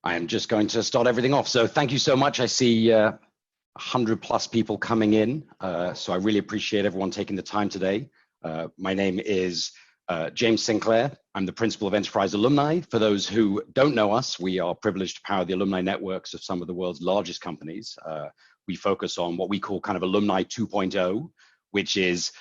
I am just going to start everything off. So thank you so much. I see 100+ people coming in. So I really appreciate everyone taking the time today. My name is James Sinclair. I'm the principal of Enterprise Alumni. For those who don't know us, we are privileged to power the alumni networks of some of the world's largest companies. We focus on what we call kind of Alumni 2.0, which is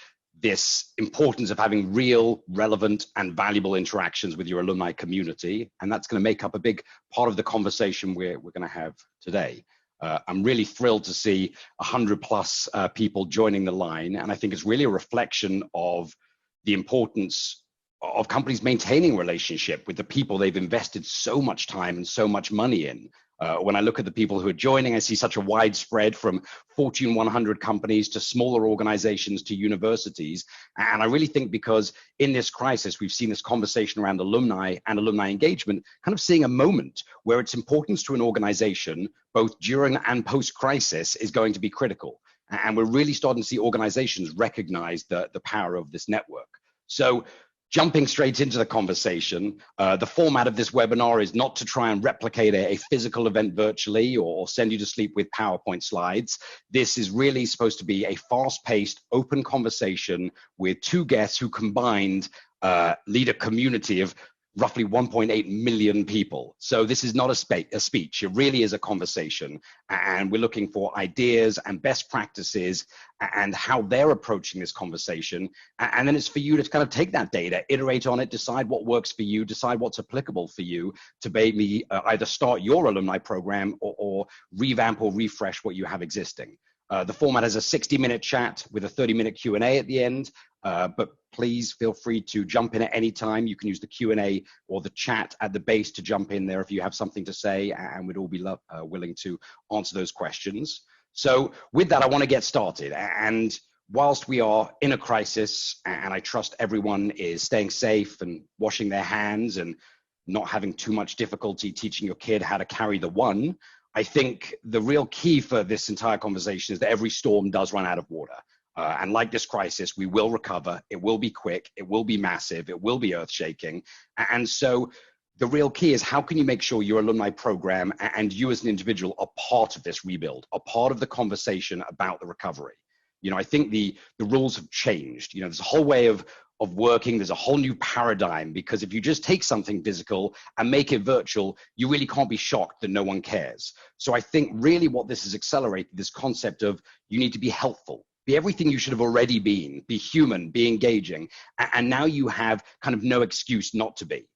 this importance of having real, relevant, and valuable interactions with your alumni community. And that's going to make up a big part of the conversation we're going to have today. I'm really thrilled to see 100+ people joining the line. And I think it's really a reflection of the importance of companies maintaining relationship with the people they've invested so much time and so much money in. When I look at the people who are joining, I see such a wide spread from Fortune 100 companies to smaller organizations to universities. And I really think because in this crisis, we've seen this conversation around alumni and alumni engagement, kind of seeing a moment where its importance to an organization, both during and post-crisis, is going to be critical. And we're really starting to see organizations recognize the power of this network. So jumping straight into the conversation, the format of this webinar is not to try and replicate a physical event virtually or send you to sleep with PowerPoint slides. This is really supposed to be a fast-paced, open conversation with two guests who combined lead a community of roughly 1.8 million people. So this is not a speech, it really is a conversation. And we're looking for ideas and best practices and how they're approaching this conversation. And then it's for you to kind of take that data, iterate on it, decide what works for you, decide what's applicable for you to maybe either start your alumni program or revamp or refresh what you have existing. The format is a 60-minute chat with a 30-minute Q&A at the end, but please feel free to jump in at any time. You can use the Q&A or the chat at the base to jump in there if you have something to say, and we'd all be willing to answer those questions. So with that, I want to get started. And whilst we are in a crisis, and I trust everyone is staying safe and washing their hands and not having too much difficulty teaching your kid how to carry the one, I think the real key for this entire conversation is that every storm does run out of water. And like this crisis, we will recover. It will be quick. It will be massive. It will be earth-shaking. And so the real key is how can you make sure your alumni program and you as an individual are part of this rebuild, are part of the conversation about the recovery. You know, I think the rules have changed. You know, there's a whole way of working. There's a whole new paradigm, because if you just take something physical and make it virtual, you really can't be shocked that no one cares. So I think really what this has accelerated, this concept of you need to be helpful, be everything you should have already been, be human, be engaging. And now you have kind of no excuse not to be.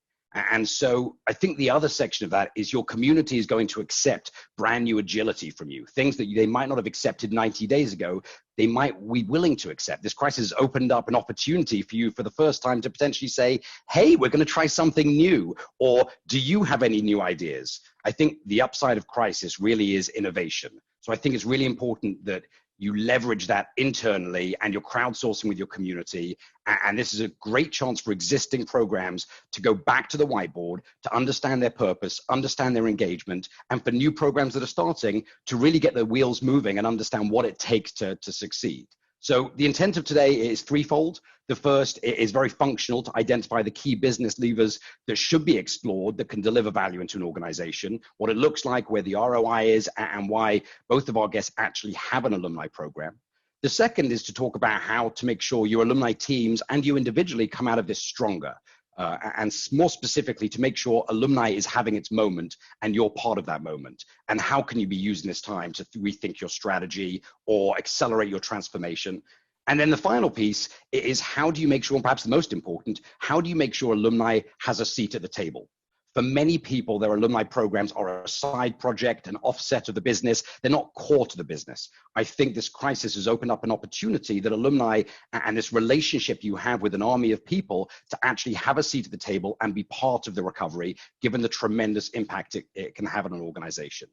And so I think the other section of that is your community is going to accept brand new agility from you, things that they might not have accepted 90 days ago. They might be willing to accept. This crisis has opened up an opportunity for you for the first time to potentially say, hey, we're going to try something new. Or do you have any new ideas? I think the upside of crisis really is innovation. So I think it's really important that you leverage that internally and you're crowdsourcing with your community. And this is a great chance for existing programs to go back to the whiteboard, to understand their purpose, understand their engagement, and for new programs that are starting to really get their wheels moving and understand what it takes to succeed. So the intent of today is threefold. The first is very functional to identify the key business levers that should be explored that can deliver value into an organization, what it looks like, where the ROI is, and why both of our guests actually have an alumni program. The second is to talk about how to make sure your alumni teams and you individually come out of this stronger. And more specifically, to make sure alumni is having its moment and you're part of that moment. And how can you be using this time to rethink your strategy or accelerate your transformation? And then the final piece is how do you make sure, and perhaps the most important, how do you make sure alumni has a seat at the table? For many people, their alumni programs are a side project, an offset of the business. They're not core to the business. I think this crisis has opened up an opportunity that alumni and this relationship you have with an army of people to actually have a seat at the table and be part of the recovery, given the tremendous impact it can have on an organization.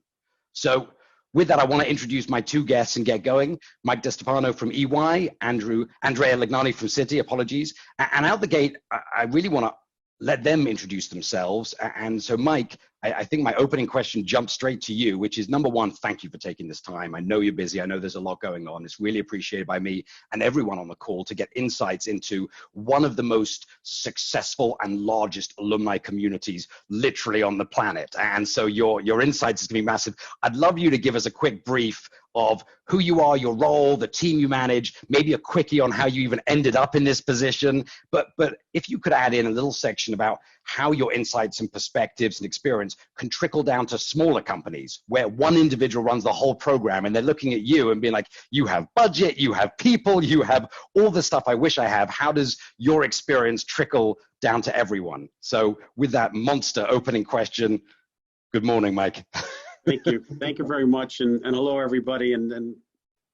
So with that, I want to introduce my two guests and get going. Mike Destefano from EY, Andrea Legnani from Citi, apologies. And out the gate, I really want to let them introduce themselves. And so Mike, I think my opening question jumped straight to you, which is number one, thank you for taking this time. I know you're busy. I know there's a lot going on. It's really appreciated by me and everyone on the call to get insights into one of the most successful and largest alumni communities literally on the planet. And so your insights is going to be massive. I'd love you to give us a quick brief of who you are, your role, the team you manage, maybe a quickie on how you even ended up in this position. But if you could add in a little section about how your insights and perspectives and experience can trickle down to smaller companies where one individual runs the whole program and they're looking at you and being like, you have budget, you have people, you have all the stuff I wish I have. How does your experience trickle down to everyone? So with that monster opening question, good morning, Mike. Thank you. Thank you very much. And hello, everybody. And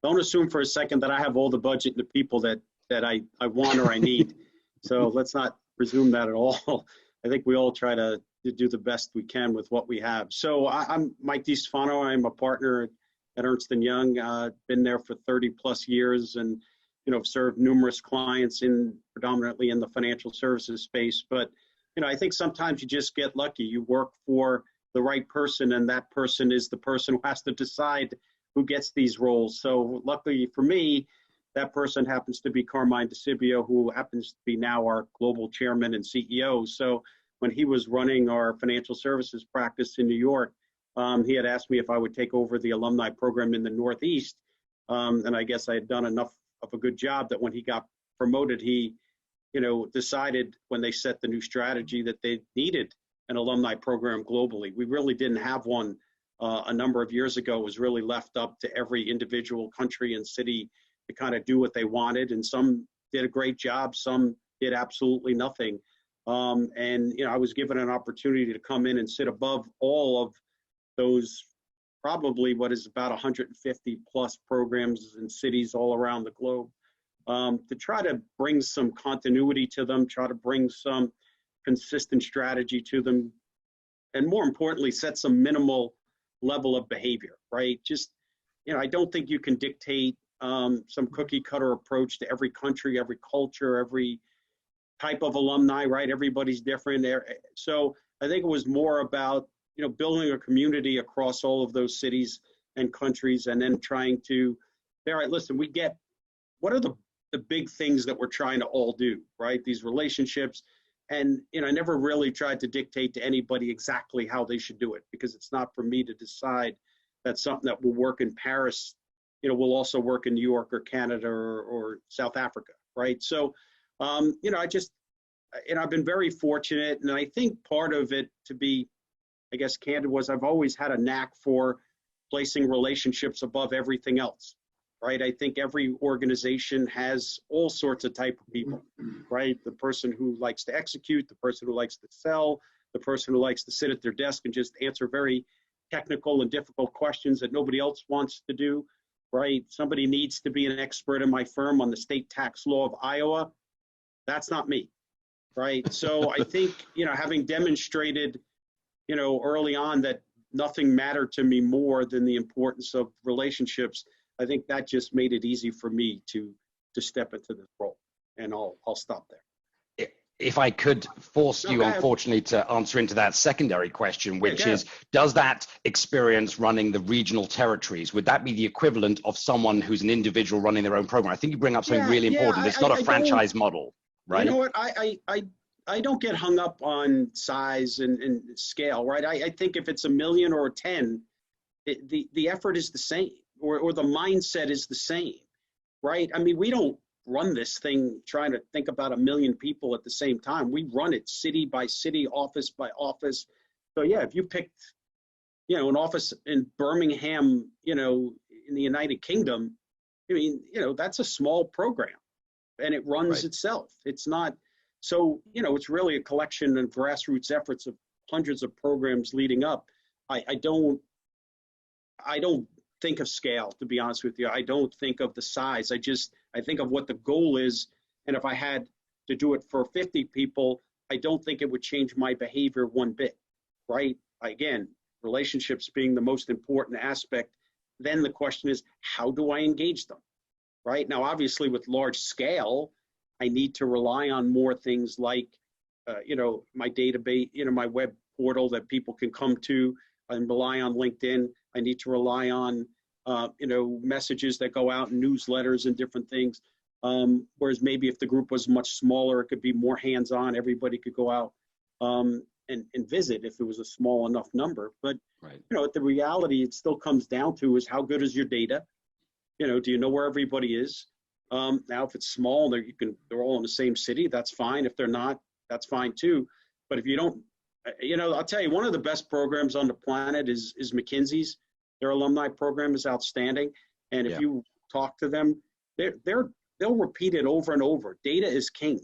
don't assume for a second that I have all the budget and the people that I want or I need. So let's not presume that at all. I think we all try to do the best we can with what we have. So I'm Mike Destefano. I'm a partner at Ernst & Young. Been there for 30 plus years and, served numerous clients predominantly in the financial services space. But, I think sometimes you just get lucky. You work for the right person, and that person is the person who has to decide who gets these roles. So luckily for me, that person happens to be Carmine DeCibio, who happens to be now our global chairman and CEO. So when he was running our financial services practice in New York, he had asked me if I would take over the alumni program in the Northeast. And I guess I had done enough of a good job that when he got promoted, he, decided when they set the new strategy that they needed an alumni program globally. We really didn't have one a number of years ago. It was really left up to every individual country and city to kind of do what they wanted. And some did a great job, some did absolutely nothing. And I was given an opportunity to come in and sit above all of those, probably what is about 150 plus programs in cities all around the globe, to try to bring some continuity to them, try to bring some consistent strategy to them, and more importantly, set some minimal level of behavior, right? Just, I don't think you can dictate some cookie cutter approach to every country, every culture, every type of alumni, right? Everybody's different. So I think it was more about, building a community across all of those cities and countries, and then trying to, all right, listen, we get, what are the big things that we're trying to all do, right? These relationships. And, I never really tried to dictate to anybody exactly how they should do it, because it's not for me to decide that something that will work in Paris, will also work in New York or Canada or South Africa, right? So, I've been very fortunate. And I think part of it, to be, I guess, candid, was I've always had a knack for placing relationships above everything else. Right. I think every organization has all sorts of type of people, right? The person who likes to execute, the person who likes to sell, the person who likes to sit at their desk and just answer very technical and difficult questions that nobody else wants to do, right? Somebody needs to be an expert in my firm on the state tax law of Iowa. That's not me, right? So I think, having demonstrated, early on that nothing mattered to me more than the importance of relationships, I think that just made it easy for me to step into this role, and I'll stop there. If I could force you, unfortunately, to answer into that secondary question, which is, does that experience running the regional territories, would that be the equivalent of someone who's an individual running their own program? I think you bring up something really important. It's not a franchise model, right? You know what? I don't get hung up on size and scale, right? I think if it's 1 million or 10, the effort is the same. Or the mindset is the same, right? I mean, we don't run this thing trying to think about 1 million people at the same time. We run it city by city, office by office. So yeah, if you picked, an office in Birmingham, in the United Kingdom, I mean, that's a small program, and it runs itself. It's not, so, it's really a collection of grassroots efforts of hundreds of programs leading up. I don't think of scale, to be honest with you. I don't think of the size. I think of what the goal is. And if I had to do it for 50 people, I don't think it would change my behavior one bit, right? Again, relationships being the most important aspect. Then the question is, how do I engage them, right? Now, obviously with large scale, I need to rely on more things like, my database, my web portal that people can come to and rely on LinkedIn. I need to rely on, messages that go out in newsletters and different things. Whereas maybe if the group was much smaller, it could be more hands-on. Everybody could go out and visit if it was a small enough number. But, right. The reality it still comes down to is how good is your data? Do you know where everybody is? Now, if it's small, they're all in the same city, that's fine. If they're not, that's fine too. But if you don't, I'll tell you, one of the best programs on the planet is McKinsey's. Their alumni program is outstanding. And if you talk to them, they'll repeat it over and over. Data is king,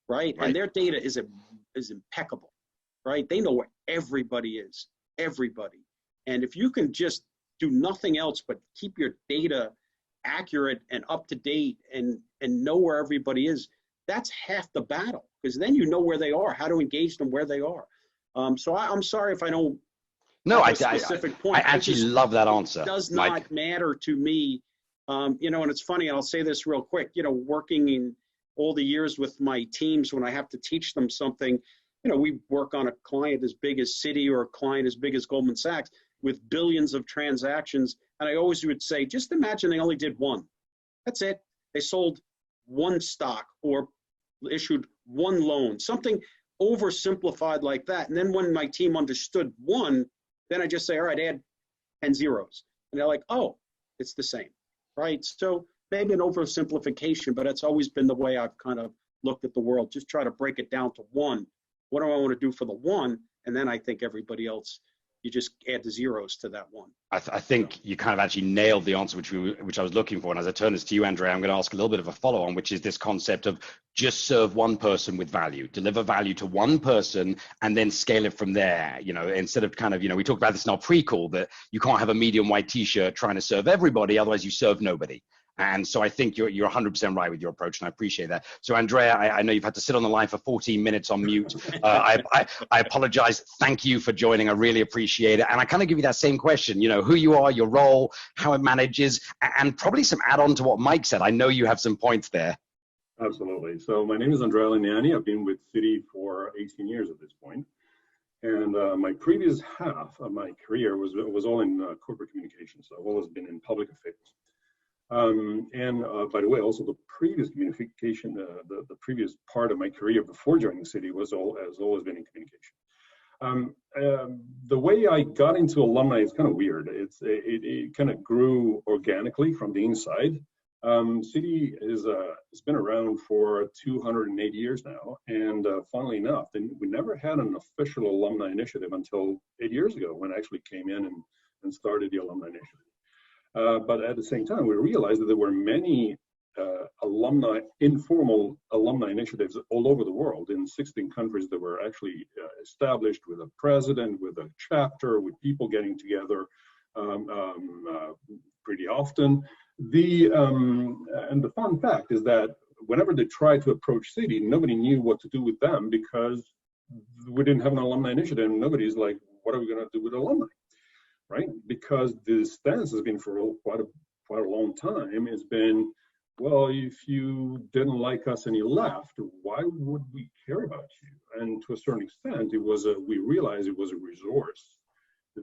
right? And their data is impeccable, right? They know where everybody is, everybody. And if you can just do nothing else but keep your data accurate and up to date and know where everybody is, that's half the battle, because then you know where they are, how to engage them where they are. So I'm sorry if I don't have a specific point. I actually love that answer. It does not matter to me. And it's funny, and I'll say this real quick, working in all the years with my teams, when I have to teach them something, we work on a client as big as Citi or a client as big as Goldman Sachs with billions of transactions. And I always would say, just imagine they only did one. That's it. They sold one stock or issued one loan, something oversimplified like that. And then when my team understood one, then I just say, all right, add 10 zeros. And they're like, oh, it's the same, right? So maybe an oversimplification, but it's always been the way I've kind of looked at the world. Just try to break it down to one. What do I want to do for the one? And then I think everybody else, you just add the zeros to that one. I think you kind of actually nailed the answer which I was looking for. And as I turn this to you, Andrea, I'm going to ask a little bit of a follow-on, which is this concept of just serve one person with value, deliver value to one person, and then scale it from there. Instead of kind of, we talked about this in our pre-call, that you can't have a medium white t-shirt trying to serve everybody, otherwise you serve nobody. And so I think you're 100% right with your approach, and I appreciate that. So Andrea, I know you've had to sit on the line for 14 minutes on mute. I apologize. Thank you for joining. I really appreciate it. And I kind of give you that same question, who you are, your role, how it manages, and probably some add-on to what Mike said. I know you have some points there. Absolutely. So my name is Andrea Legnani. I've been with Citi for 18 years at this point. And my previous half of my career was all in corporate communications. So I've always been in public affairs. By the way, also the previous communication, the previous part of my career before joining Citi has always been in communication. The way I got into alumni is kind of weird. It kind of grew organically from the inside. Citi has been around for 208 years now, and funnily enough, we never had an official alumni initiative until 8 years ago, when I actually came in and started the alumni initiative. But at the same time, we realized that there were many informal alumni initiatives all over the world in 16 countries that were actually established with a president, with a chapter, with people getting together pretty often. And the fun fact is that whenever they tried to approach Citi, nobody knew what to do with them, because we didn't have an alumni initiative, and nobody's like, what are we going to do with alumni? Right? Because the stance has been for quite a long time, has been, well, if you didn't like us and you left, why would we care about you? And to a certain extent, we realized it was a resource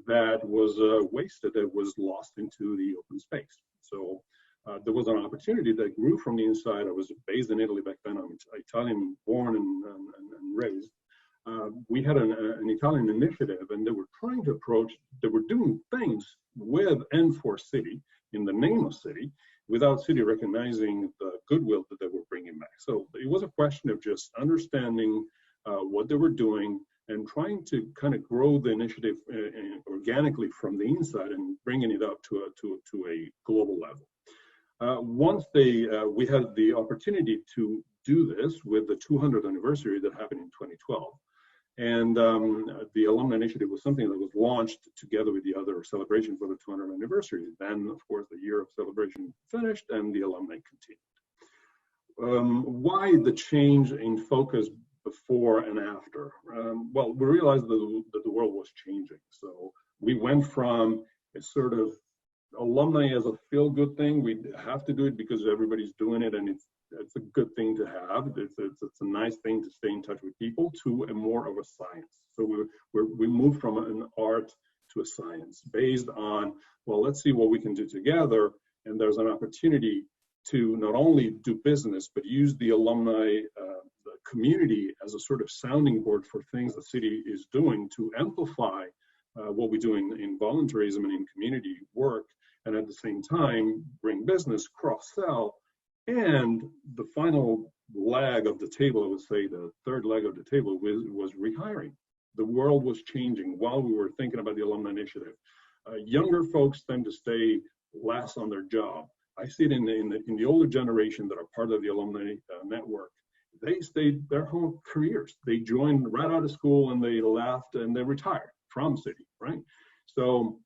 that was wasted, that was lost into the open space. So there was an opportunity that grew from the inside. I was based in Italy back then. I'm Italian born and raised. We had an Italian initiative, and they were doing things with and for Citi, in the name of Citi, without Citi recognizing the goodwill that they were bringing back. So it was a question of just understanding what they were doing and trying to kind of grow the initiative organically from the inside and bringing it up to a global level. Once we had the opportunity to do this with the 200th anniversary that happened in 2012. And the alumni initiative was something that was launched together with the other celebration for the 200th anniversary. Then, of course, the year of celebration finished and the alumni continued. Why the change in focus before and after? Well, we realized that the world was changing. So we went from a sort of alumni as a feel-good thing. We have to do it because everybody's doing it and it's a good thing to have. It's a nice thing to stay in touch with people, to a more of a science. So we move from an art to a science based on, well, let's see what we can do together. And there's an opportunity to not only do business, but use the alumni the community as a sort of sounding board for things the city is doing to amplify what we do in volunteerism and in community work, and at the same time bring business, cross-sell. And the final leg of the table, I would say the third leg of the table, was rehiring. The world was changing while we were thinking about the alumni initiative. Younger folks tend to stay last on their job. I see it in the older generation that are part of the alumni network. They stayed their whole careers. They joined right out of school and they left and they retired from Citi, right? So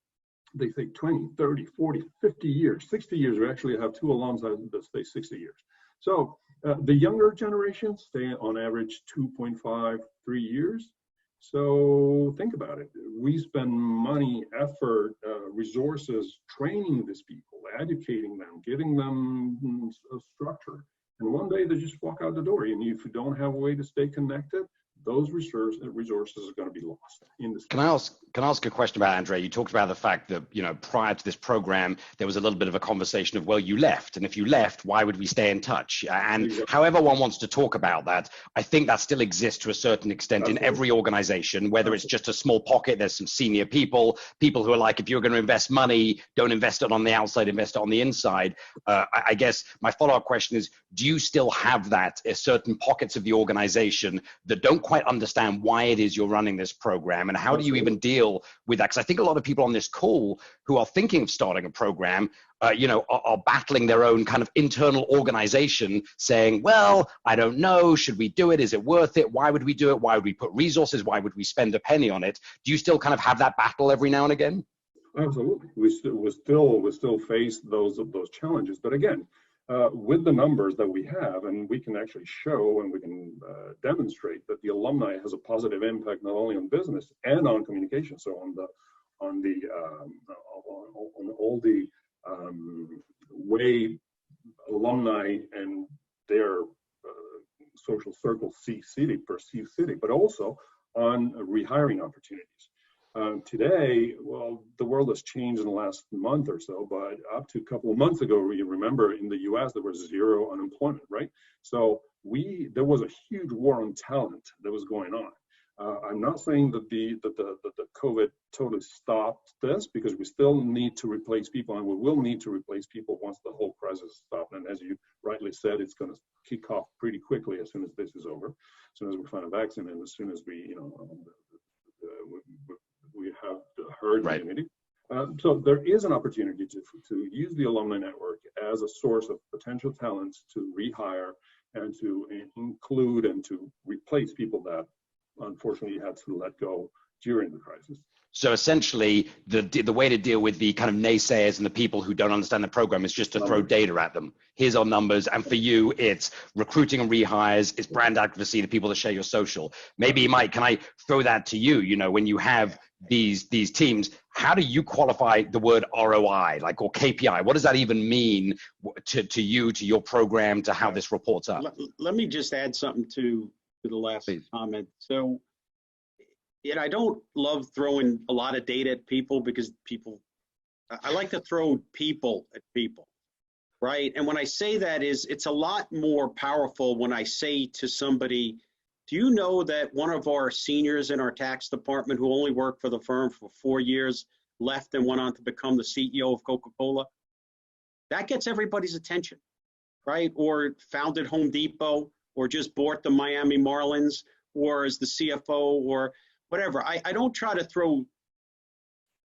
they say 20, 30, 40, 50 years, 60 years. We actually have two alums that stay 60 years. So the younger generation stay on average 2.5, 3 years. So think about it. We spend money, effort, resources training these people, educating them, giving them a structure. And one day they just walk out the door. And if you don't have a way to stay connected, those resources are going to be lost in this. Can I ask a question about, Andrea? You talked about the fact that, prior to this program, there was a little bit of a conversation of, well, you left. And if you left, why would we stay in touch? And exactly. However one wants to talk about that, I think that still exists to a certain extent in every organization, whether it's just a small pocket, there's some senior people who are like, if you're going to invest money, don't invest it on the outside, invest it on the inside. I guess my follow-up question is, do you still have that in certain pockets of the organization that don't quite understand why it is you're running this program, and how do you even deal with that? Because I think a lot of people on this call who are thinking of starting a program, are battling their own kind of internal organization, saying, well, I don't know, should we do it? Is it worth it? Why would we do it? Why would we put resources? Why would we spend a penny on it? Do you still kind of have that battle every now and again? Absolutely. We still face those challenges, but again, with the numbers that we have, and we can actually show and we can demonstrate that the alumni has a positive impact not only on business and on communication. So on all the way alumni and their social circles perceive Citi, but also on rehiring opportunities. Today, well, the world has changed in the last month or so, but up to a couple of months ago, you remember in the US, there was zero unemployment, right? So there was a huge war on talent that was going on. I'm not saying that the COVID totally stopped this, because we still need to replace people, and we will need to replace people once the whole crisis stops. And as you rightly said, it's going to kick off pretty quickly as soon as this is over, as soon as we find a vaccine, and as soon as we have the herd immunity. So there is an opportunity to use the alumni network as a source of potential talents to rehire and to include and to replace people that unfortunately had to let go during the crisis. So essentially, the way to deal with the kind of naysayers and the people who don't understand the program is just to throw data at them. Here's our numbers. And for you, it's recruiting and rehires, it's brand advocacy, the people that share your social. Maybe, Mike, can I throw that to you? When you have these teams, how do you qualify the word ROI, or KPI? What does that even mean to you, to your program, to how this reports up? Let me just add something to the last comment. So, I don't love throwing a lot of data at people, because I like to throw people at people, right? And when I say that, it's a lot more powerful when I say to somebody, do you know that one of our seniors in our tax department, who only worked for the firm for 4 years, left and went on to become the CEO of Coca-Cola? That gets everybody's attention, right? Or founded Home Depot, or just bought the Miami Marlins, or is the CFO, or whatever. I don't try to throw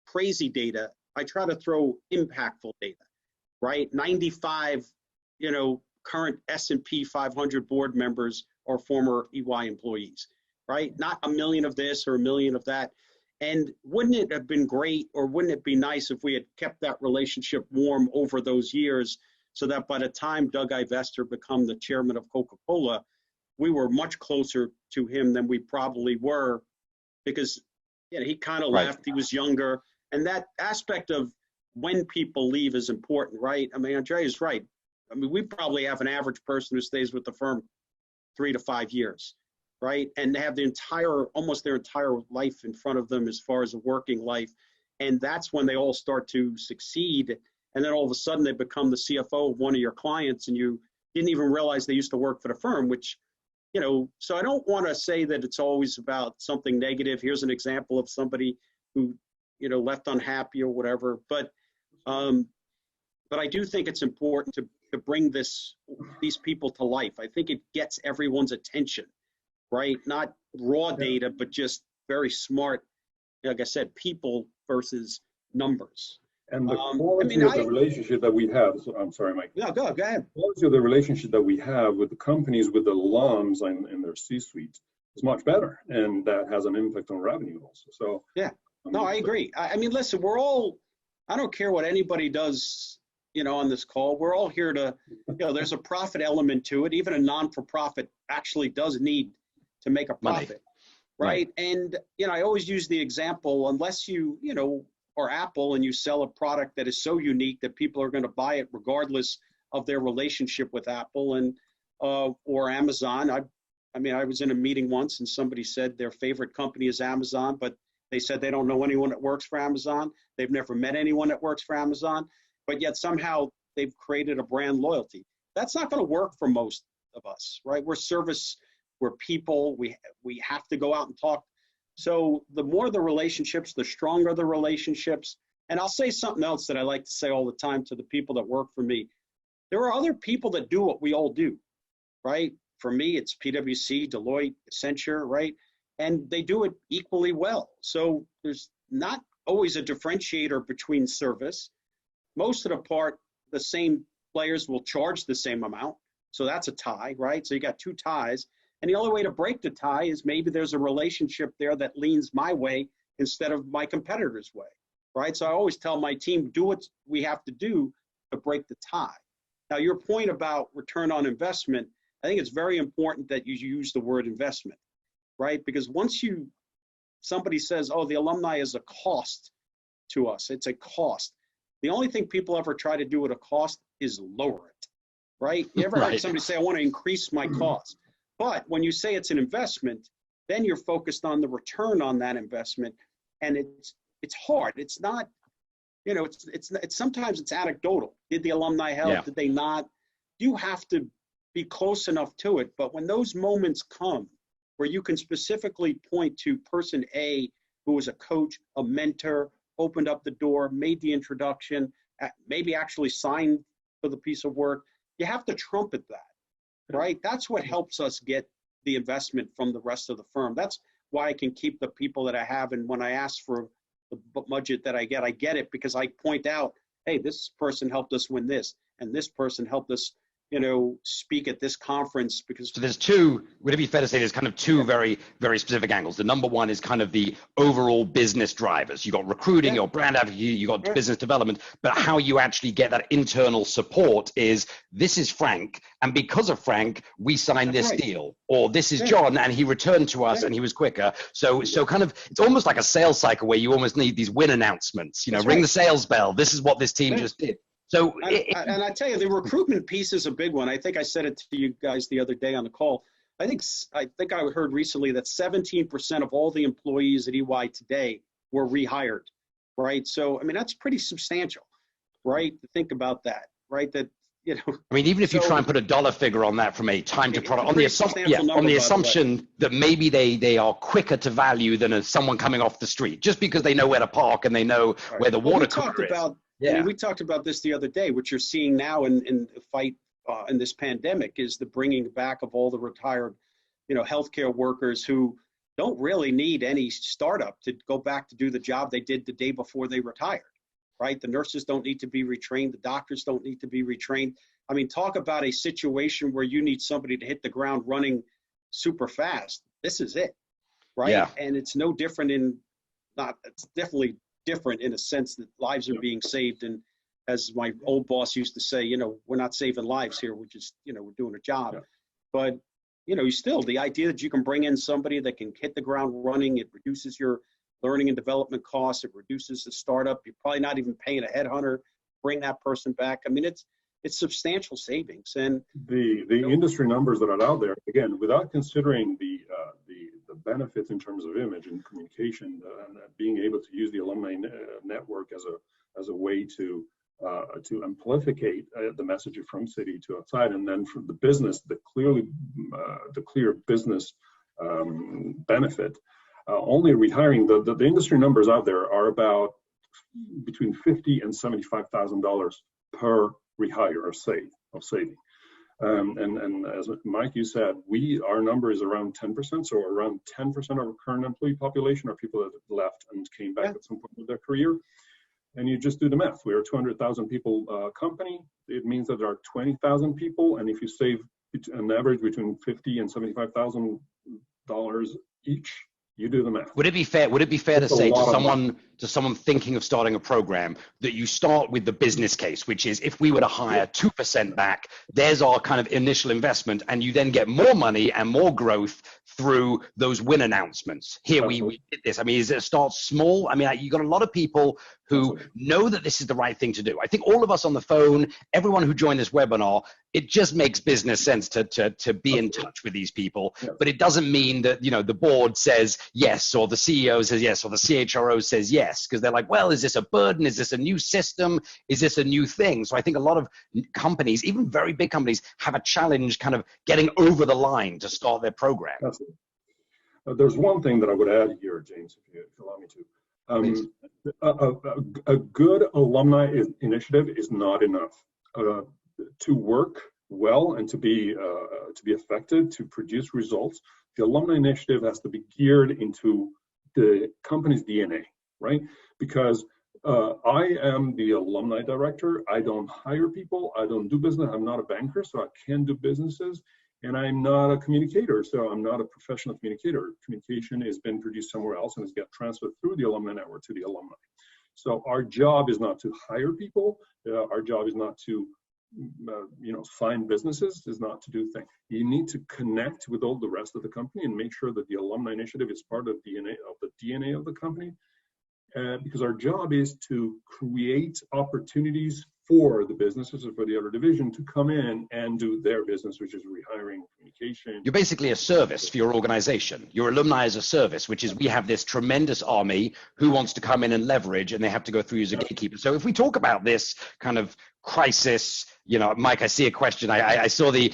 crazy data. I try to throw impactful data, right? 95, current S&P 500 board members are former EY employees, right? Not a million of this or a million of that. And wouldn't it have been great, or wouldn't it be nice if we had kept that relationship warm over those years, so that by the time Doug Ivester became the chairman of Coca-Cola, we were much closer to him than we probably were, because he kind of left, he was younger. And that aspect of when people leave is important, right? I mean, Andrea is right. I mean, we probably have an average person who stays with the firm 3 to 5 years, right? And they have almost their entire life in front of them as far as a working life. And that's when they all start to succeed. And then all of a sudden they become the CFO of one of your clients and you didn't even realize they used to work for the firm, which, so I don't want to say that it's always about something negative. Here's an example of somebody who, left unhappy or whatever. But I do think it's important to bring these people to life. I think it gets everyone's attention, right? Not raw data, but just very smart, like I said, people versus numbers. And the quality of the relationship that we have, so I'm sorry, Mike. No, go ahead. The quality of the relationship that we have with the companies, with the alums in their C-suite is much better. And that has an impact on revenue also. So yeah, no, I agree. I mean, listen, I don't care what anybody does, on this call. We're all here to, there's a profit element to it. Even a non-for-profit actually does need to make a profit, right? And, I always use the example, unless you, or Apple and you sell a product that is so unique that people are going to buy it regardless of their relationship with Apple and or Amazon. I was in a meeting once and somebody said their favorite company is Amazon, but they said they don't know anyone that works for Amazon. They've never met anyone that works for Amazon, but yet somehow they've created a brand loyalty. That's not going to work for most of us, right? We're people, we have to go out and talk. So the more the relationships, the stronger the relationships. And I'll say something else that I like to say all the time to the people that work for me. There are other people that do what we all do, right? For me, it's PwC, Deloitte, Accenture, right? And they do it equally well. So there's not always a differentiator between service. Most of the part, the same players will charge the same amount. So that's a tie, right? So you got two ties. And the only way to break the tie is maybe there's a relationship there that leans my way instead of my competitor's way, right? So I always tell my team, do what we have to do to break the tie. Now, your point about return on investment, I think it's very important that you use the word investment, right? Because once somebody says, oh, the alumni is a cost to us, it's a cost. The only thing people ever try to do at a cost is lower it, right? You ever heard somebody say, I want to increase my cost? But when you say it's an investment, then you're focused on the return on that investment. And it's hard. It's not, it's sometimes it's anecdotal. Did the alumni help? Yeah. Did they not? You have to be close enough to it. But when those moments come where you can specifically point to person A, who was a coach, a mentor, opened up the door, made the introduction, maybe actually signed for the piece of work, you have to trumpet that. Right? That's what helps us get the investment from the rest of the firm. That's why I can keep the people that I have. And when I ask for the budget that I get it because I point out, hey, this person helped us win this, and this person helped us, speak at this conference. Because so there's two, would it be fair to say there's kind of two very, very specific angles? The number one is kind of the overall business drivers. You got recruiting, your brand advocacy, you got business development, but how you actually get that internal support is, this is Frank, and because of Frank, we signed this deal, or this is John, and he returned to us and he was quicker. So kind of, it's almost like a sales cycle where you almost need these win announcements, ring the sales bell. This is what this team just did. So, and I tell you, the recruitment piece is a big one. I think I said it to you guys the other day on the call. I think I heard recently that 17% of all the employees at EY today were rehired, right? So, I mean, that's pretty substantial, right? To think about that, right? That, I mean, even if you try and put a dollar figure on that from a time to product, on the assumption that maybe they are quicker to value than someone coming off the street, just because they know where to park and they know where the water cooler is. I mean, we talked about this the other day. What you're seeing now in the fight in this pandemic is the bringing back of all the retired, healthcare workers who don't really need any startup to go back to do the job they did the day before they retired, right? The nurses don't need to be retrained. The doctors don't need to be retrained. I mean, talk about a situation where you need somebody to hit the ground running super fast. This is it, right? Yeah. And it's no different it's definitely different in a sense that lives are being saved. And as my old boss used to say, we're not saving lives here. We're just, we're doing a job. Yeah. But, the idea that you can bring in somebody that can hit the ground running, it reduces your learning and development costs. It reduces the startup. You're probably not even paying a headhunter, bring that person back. I mean, it's substantial savings. And the industry numbers that are out there, again, without considering the benefits in terms of image and communication, and being able to use the alumni network as a way to amplificate the message from Citi to outside, and then from the business, the clear business benefit. Only rehiring, the industry numbers out there are about between $50,000 and $75,000 per rehire of saving. And as Mike, you said, our number is around 10%. So around 10% of our current employee population are people that left and came back at some point of their career. And you just do the math. We are a 200,000 people company. It means that there are 20,000 people. And if you save an average between $50,000 and $75,000 each, you do the math. Would it be fair to say to someone thinking of starting a program that you start with the business case, which is if we were to hire 2% back, there's our kind of initial investment, and you then get more money and more growth through those win announcements. Here we did this. I mean, is it start small? I mean, you got a lot of people who know that this is the right thing to do. I think all of us on the phone, everyone who joined this webinar, it just makes business sense to be in touch with these people. But it doesn't mean that, the board says yes, or the CEO says yes, or the CHRO says yes, because they're like, well, is this a burden? Is this a new system? Is this a new thing? So I think a lot of companies, even very big companies, have a challenge kind of getting over the line to start their program. There's one thing that I would add here, James, if you allow me to. A good alumni initiative is not enough. To work well and to be effective, to produce results, the alumni initiative has to be geared into the company's DNA, right? Because I am the alumni director. I don't hire people. I don't do business. I'm not a banker, so I can't do businesses. And I'm not a communicator, so I'm not a professional communicator. Communication has been produced somewhere else and has got transferred through the alumni network to the alumni. So our job is not to hire people. Our job is not to find businesses, is not to do things. You need to connect with all the rest of the company and make sure that the alumni initiative is part of the DNA of the company. Because our job is to create opportunities for the businesses or for the other division to come in and do their business, which is rehiring, communication. You're basically a service for your organization. Your alumni is a service, which is we have this tremendous army who wants to come in and leverage, and they have to go through you as a gatekeeper. So if we talk about this kind of crisis, Mike, I see a question. I saw the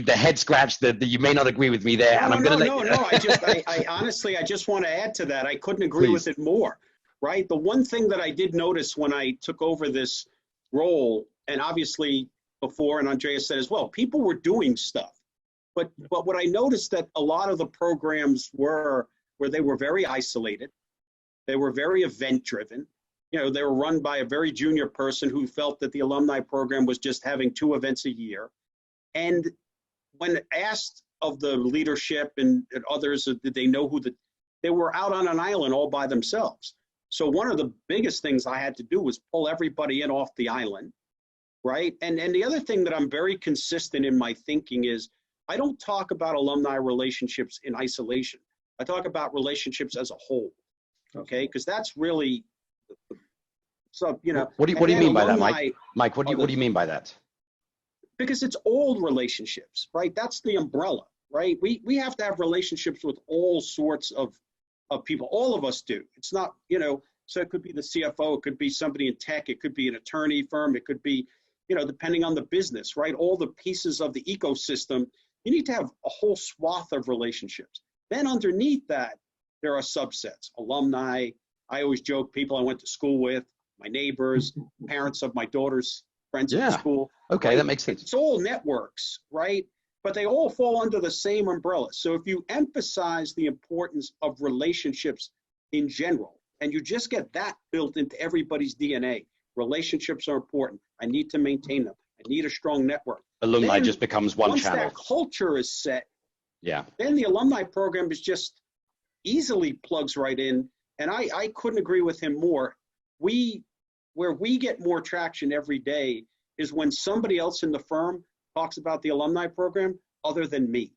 head scratch that you may not agree with me there. And I'm going to I honestly, I just want to add to that. I couldn't agree with it more, right? The one thing that I did notice when I took over this role, and obviously before, and Andrea said as well, people were doing stuff. But what I noticed that a lot of the programs were where they were very isolated. They were very event driven. They were run by a very junior person who felt that the alumni program was just having 2 events a year. And when asked of the leadership and others, did they know they were out on an island all by themselves. So one of the biggest things I had to do was pull everybody in off the island, right? And the other thing that I'm very consistent in my thinking is I don't talk about alumni relationships in isolation. I talk about relationships as a whole, okay? Because that's really, so, What do you mean by that, Mike? Mike, what do you mean by that? Because it's all relationships, right? That's the umbrella, right? We have to have relationships with all sorts of people. All of us do. It's not, so it could be the CFO, it could be somebody in tech, it could be an attorney firm, it could be, depending on the business, right? All the pieces of the ecosystem, you need to have a whole swath of relationships. Then underneath that, there are subsets. Alumni, I always joke, people I went to school with, my neighbors, parents of my daughter's friends at school. Okay, right? That makes sense. It's all networks, right? But they all fall under the same umbrella. So if you emphasize the importance of relationships in general, and you just get that built into everybody's DNA, relationships are important. I need to maintain them. I need a strong network. Alumni then, just becomes one channel. Once that culture is set, then the alumni program is just easily plugs right in. And I couldn't agree with him more. Where we get more traction every day is when somebody else in the firm talks about the alumni program other than me.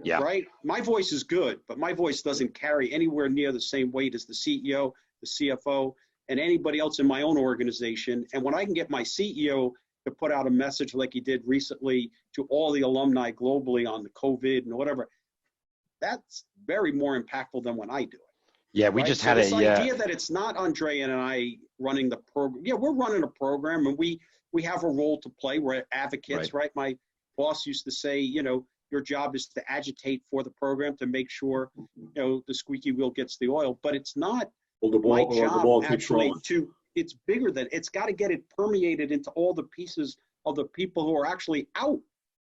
Yeah. Right? My voice is good, but my voice doesn't carry anywhere near the same weight as the CEO, the CFO, and anybody else in my own organization. And when I can get my CEO to put out a message like he did recently to all the alumni globally on the COVID and whatever, that's very more impactful than when I do it. Yeah, we right? just so had this a idea that it's not Andrea and I running the program. Yeah, we're running a program, and we have a role to play. We're advocates, right? My boss used to say, your job is to agitate for the program to make sure, the squeaky wheel gets the oil. But it's not my job actually it's bigger than, it's got to get it permeated into all the pieces of the people who are actually out.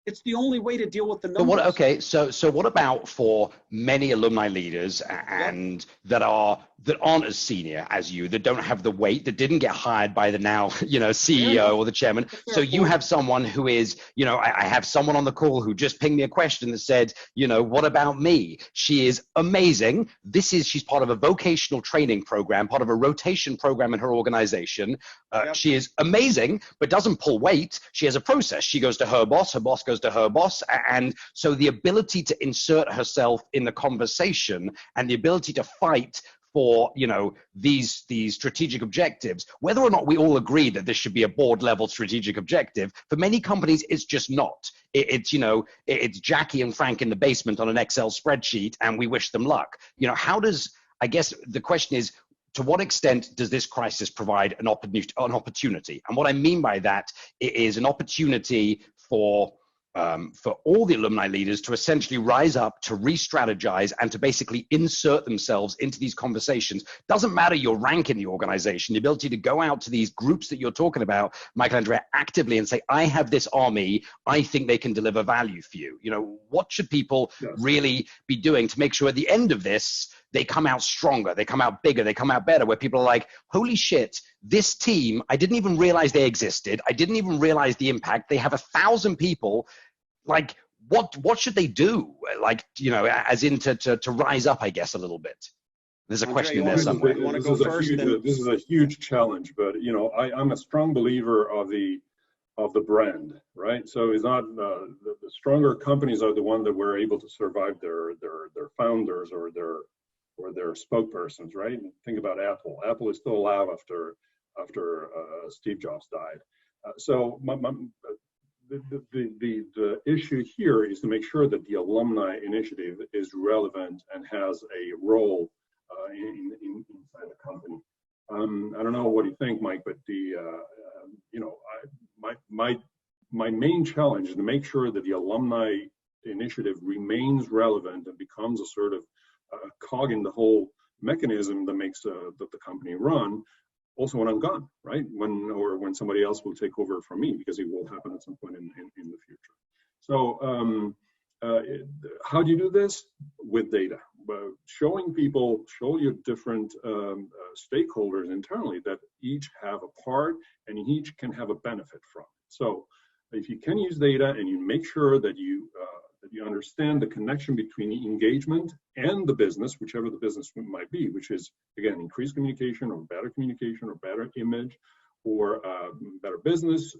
It's the only way to deal with the numbers. So what about for many alumni leaders and that aren't as senior as you, that don't have the weight, that didn't get hired by the now, CEO or the chairman. So you have someone who is, I have someone on the call who just pinged me a question that said, what about me? She is amazing. She's part of a vocational training program, part of a rotation program in her organization. She is amazing, but doesn't pull weight. She has a process. She goes to her boss goes to her boss. And so the ability to insert herself in the conversation and the ability to fight for, these strategic objectives, whether or not we all agree that this should be a board level strategic objective, for many companies, it's just not. It's Jackie and Frank in the basement on an Excel spreadsheet, and we wish them luck. I guess the question is, to what extent does this crisis provide an opportunity? And what I mean by that is an opportunity for all the alumni leaders to essentially rise up, to re-strategize, and to basically insert themselves into these conversations. Doesn't matter your rank in the organization, the ability to go out to these groups that you're talking about, Michael Andrea, actively and say, I have this army, I think they can deliver value for you. What should people really be doing to make sure at the end of this, they come out stronger, they come out bigger, they come out better, where people are like, holy shit, this team, I didn't even realize they existed. I didn't even realize the impact. They have 1,000 people. Like, what should they do? Like, as in to rise up, I guess, a little bit. There's a question in there somewhere. This is a huge challenge, but I'm a strong believer of the brand, right? So it's not the stronger companies are the one that were able to survive their founders or their spokespersons, right? And think about Apple. Apple is still alive after Steve Jobs died. The issue here is to make sure that the alumni initiative is relevant and has a role inside the company. I don't know what you think, Mike, but my main challenge is to make sure that the alumni initiative remains relevant and becomes a sort of cog in the whole mechanism that makes the company run. Also when I'm gone, right? When somebody else will take over from me, because it will happen at some point in the future. So how do you do this? With data. Show your different stakeholders internally that each have a part and each can have a benefit from it. So if you can use data and you make sure that you understand the connection between the engagement and the business, whichever the business might be, which is, again, increased communication or better image or better business,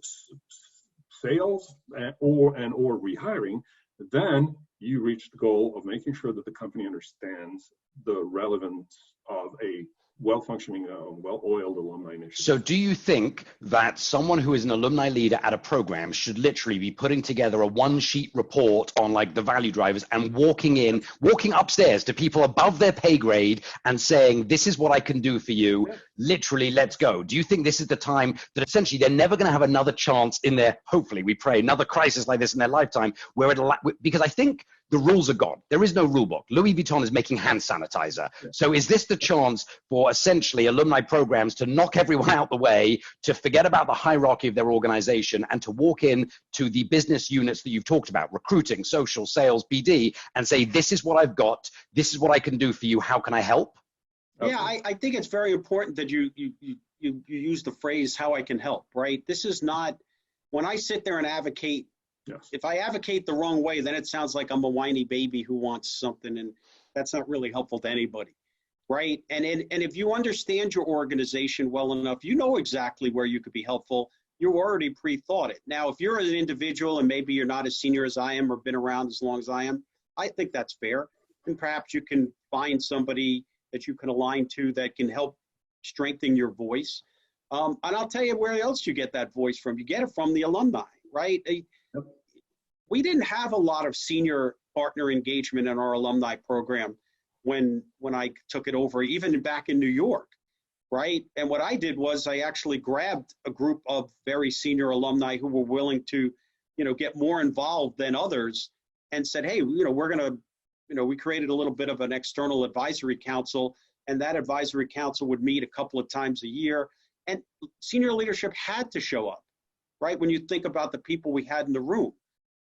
sales, or rehiring, then you reach the goal of making sure that the company understands the relevance of a well-functioning, well-oiled alumni initiative. So do you think that someone who is an alumni leader at a program should literally be putting together a one-sheet report on like the value drivers and walking upstairs to people above their pay grade and saying, this is what I can do for you, literally, let's go? Do you think this is the time that essentially they're never going to have another chance in their, hopefully we pray, another crisis like this in their lifetime, where because I think the rules are gone. There is no rule book. Louis Vuitton is making hand sanitizer. So is this the chance for essentially alumni programs to knock everyone out the way, to forget about the hierarchy of their organization, and to walk in to the business units that you've talked about, recruiting, social, sales, BD, and say, this is what I've got, this is what I can do for you, how can I help? Yeah, I think it's very important that you use the phrase, how I can help, right? This is not, when I sit there and advocate, if I advocate the wrong way, then it sounds like I'm a whiny baby who wants something, and that's not really helpful to anybody, right? And if you understand your organization well enough, you know exactly where you could be helpful. You already pre-thought it. Now, if you're an individual and maybe you're not as senior as I am or been around as long as I am, I think that's fair. And perhaps you can find somebody that you can align to that can help strengthen your voice. And I'll tell you where else you get that voice from. You get it from the alumni, right? Yep. We didn't have a lot of senior partner engagement in our alumni program when I took it over, even back in New York, right? And what I did was I actually grabbed a group of very senior alumni who were willing to, get more involved than others, and said, hey, we're going to, we created a little bit of an external advisory council, and that advisory council would meet a couple of times a year. And senior leadership had to show up, right? When you think about the people we had in the room,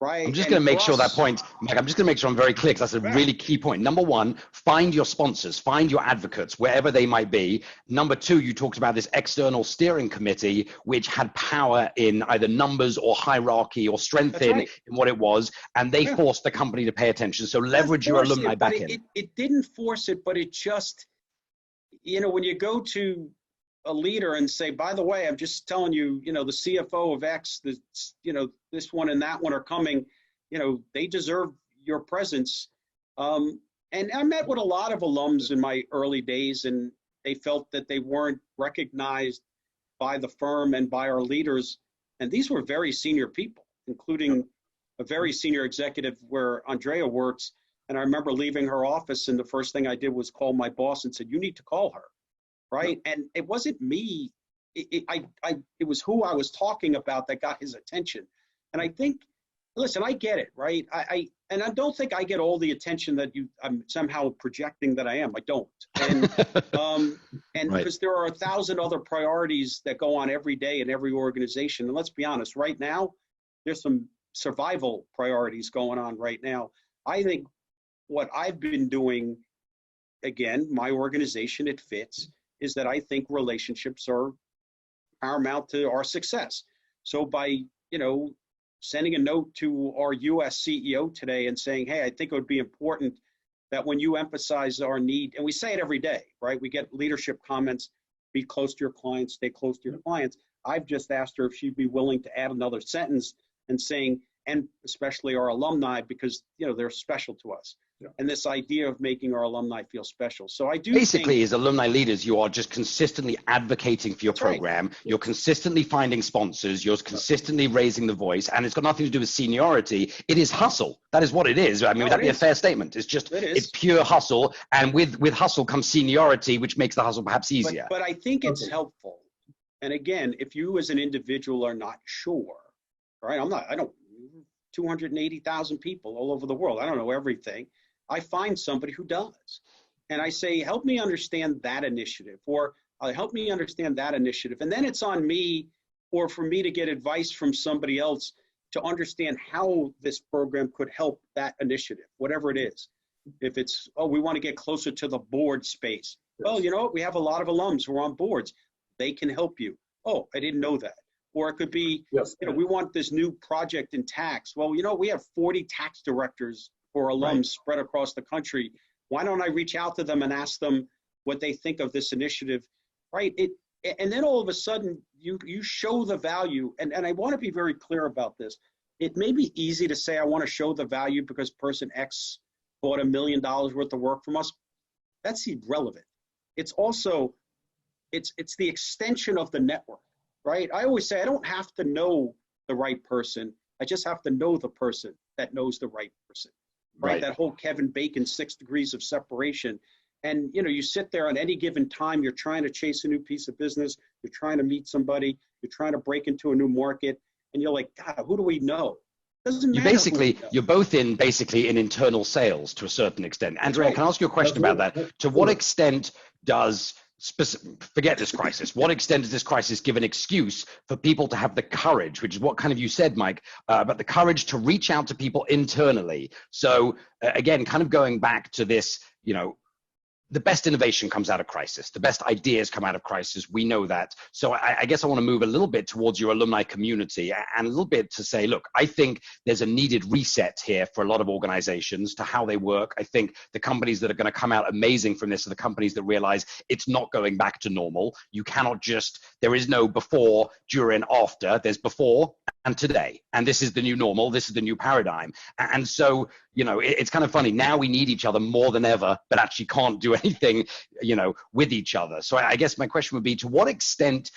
right? I'm just going to make sure that point, Mike, I'm just going to make sure I'm very clear, because that's a really key point. Number one, find your sponsors, find your advocates, wherever they might be. Number two, you talked about this external steering committee, which had power in either numbers or hierarchy or strength in what it was, and they forced the company to pay attention. So leverage your alumni back in. It didn't force it, but it just, when you go to a leader and say, by the way, I'm just telling you, the CFO of X, this one and that one are coming, they deserve your presence. And I met with a lot of alums in my early days, and they felt that they weren't recognized by the firm and by our leaders. And these were very senior people, including a very senior executive where Andrea works. And I remember leaving her office, and the first thing I did was call my boss and said, you need to call her. Right. And it wasn't me. It was who I was talking about that got his attention. And I think, listen, I get it. Right. And I don't think I get all the attention that I'm somehow projecting that I am. I don't. And because there are 1,000 other priorities that go on every day in every organization. And let's be honest, right now, there's some survival priorities going on right now. I think what I've been doing, again, my organization, it fits, is that I think relationships are paramount to our success. So by, sending a note to our US CEO today and saying, hey, I think it would be important that when you emphasize our need, and we say it every day, right? We get leadership comments, be close to your clients, stay close to your clients. I've just asked her if she'd be willing to add another sentence and saying, and especially our alumni, because, they're special to us. Yeah. And this idea of making our alumni feel special. So I do basically, as alumni leaders, you are just consistently advocating for your program. Right. You're consistently finding sponsors. You're consistently raising the voice, and it's got nothing to do with seniority. It is hustle. That is what it is. I mean, would that be a fair statement? It's just, it's pure hustle. And with hustle comes seniority, which makes the hustle perhaps easier. But I think it's helpful. And again, if you as an individual are not sure, right? I don't, 280,000 people all over the world. I don't know everything. I find somebody who does. And I say, help me understand that initiative, or help me understand that initiative. And then it's on me, or for me to get advice from somebody else to understand how this program could help that initiative, whatever it is. If it's, we want to get closer to the board space. Well, you know what? We have a lot of alums who are on boards. They can help you. Oh, I didn't know that. Or it could be, we want this new project in tax. Well, we have 40 tax directors for alums spread across the country. Why don't I reach out to them and ask them what they think of this initiative, right? And then all of a sudden, you show the value. And I want to be very clear about this. It may be easy to say I want to show the value because person X bought $1 million worth of work from us. That's irrelevant. It's also, it's the extension of the network, right? I always say I don't have to know the right person. I just have to know the person that knows the right person. Right? That whole Kevin Bacon 6 degrees of separation. And, you sit there on any given time, you're trying to chase a new piece of business, you're trying to meet somebody, you're trying to break into a new market, and you're like, God, who do we know? Doesn't matter. You're both in internal sales to a certain extent. Andrea, can I ask you a question about that? To what extent does forget this crisis. What extent does this crisis give an excuse for people to have the courage, which is what kind of you said, Mike, but the courage to reach out to people internally? So again, kind of going back to this, the best innovation comes out of crisis. The best ideas come out of crisis. We know that. So I guess I want to move a little bit towards your alumni community and a little bit to say, look, I think there's a needed reset here for a lot of organizations to how they work. I think the companies that are going to come out amazing from this are the companies that realize it's not going back to normal. You cannot there is no before, during, after. There's before and today. And this is the new normal. This is the new paradigm. And so, it's kind of funny. Now we need each other more than ever, but actually can't do anything, with each other. So I guess my question would be, to what extent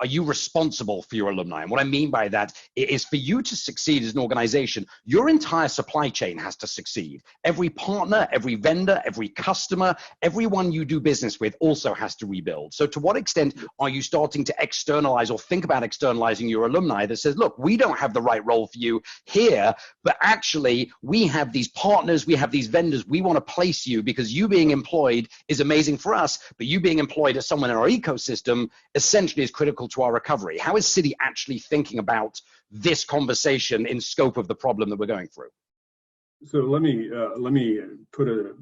are you responsible for your alumni? And what I mean by that is, for you to succeed as an organization, your entire supply chain has to succeed. Every partner, every vendor, every customer, everyone you do business with also has to rebuild. So to what extent are you starting to externalize or think about externalizing your alumni that says, look, we don't have the right role for you here, but actually we have these partners, we have these vendors, we want to place you because you being employed is amazing for us, but you being employed as someone in our ecosystem essentially is critical to our recovery. How is Citi actually thinking about this conversation in scope of the problem that we're going through? So let me put a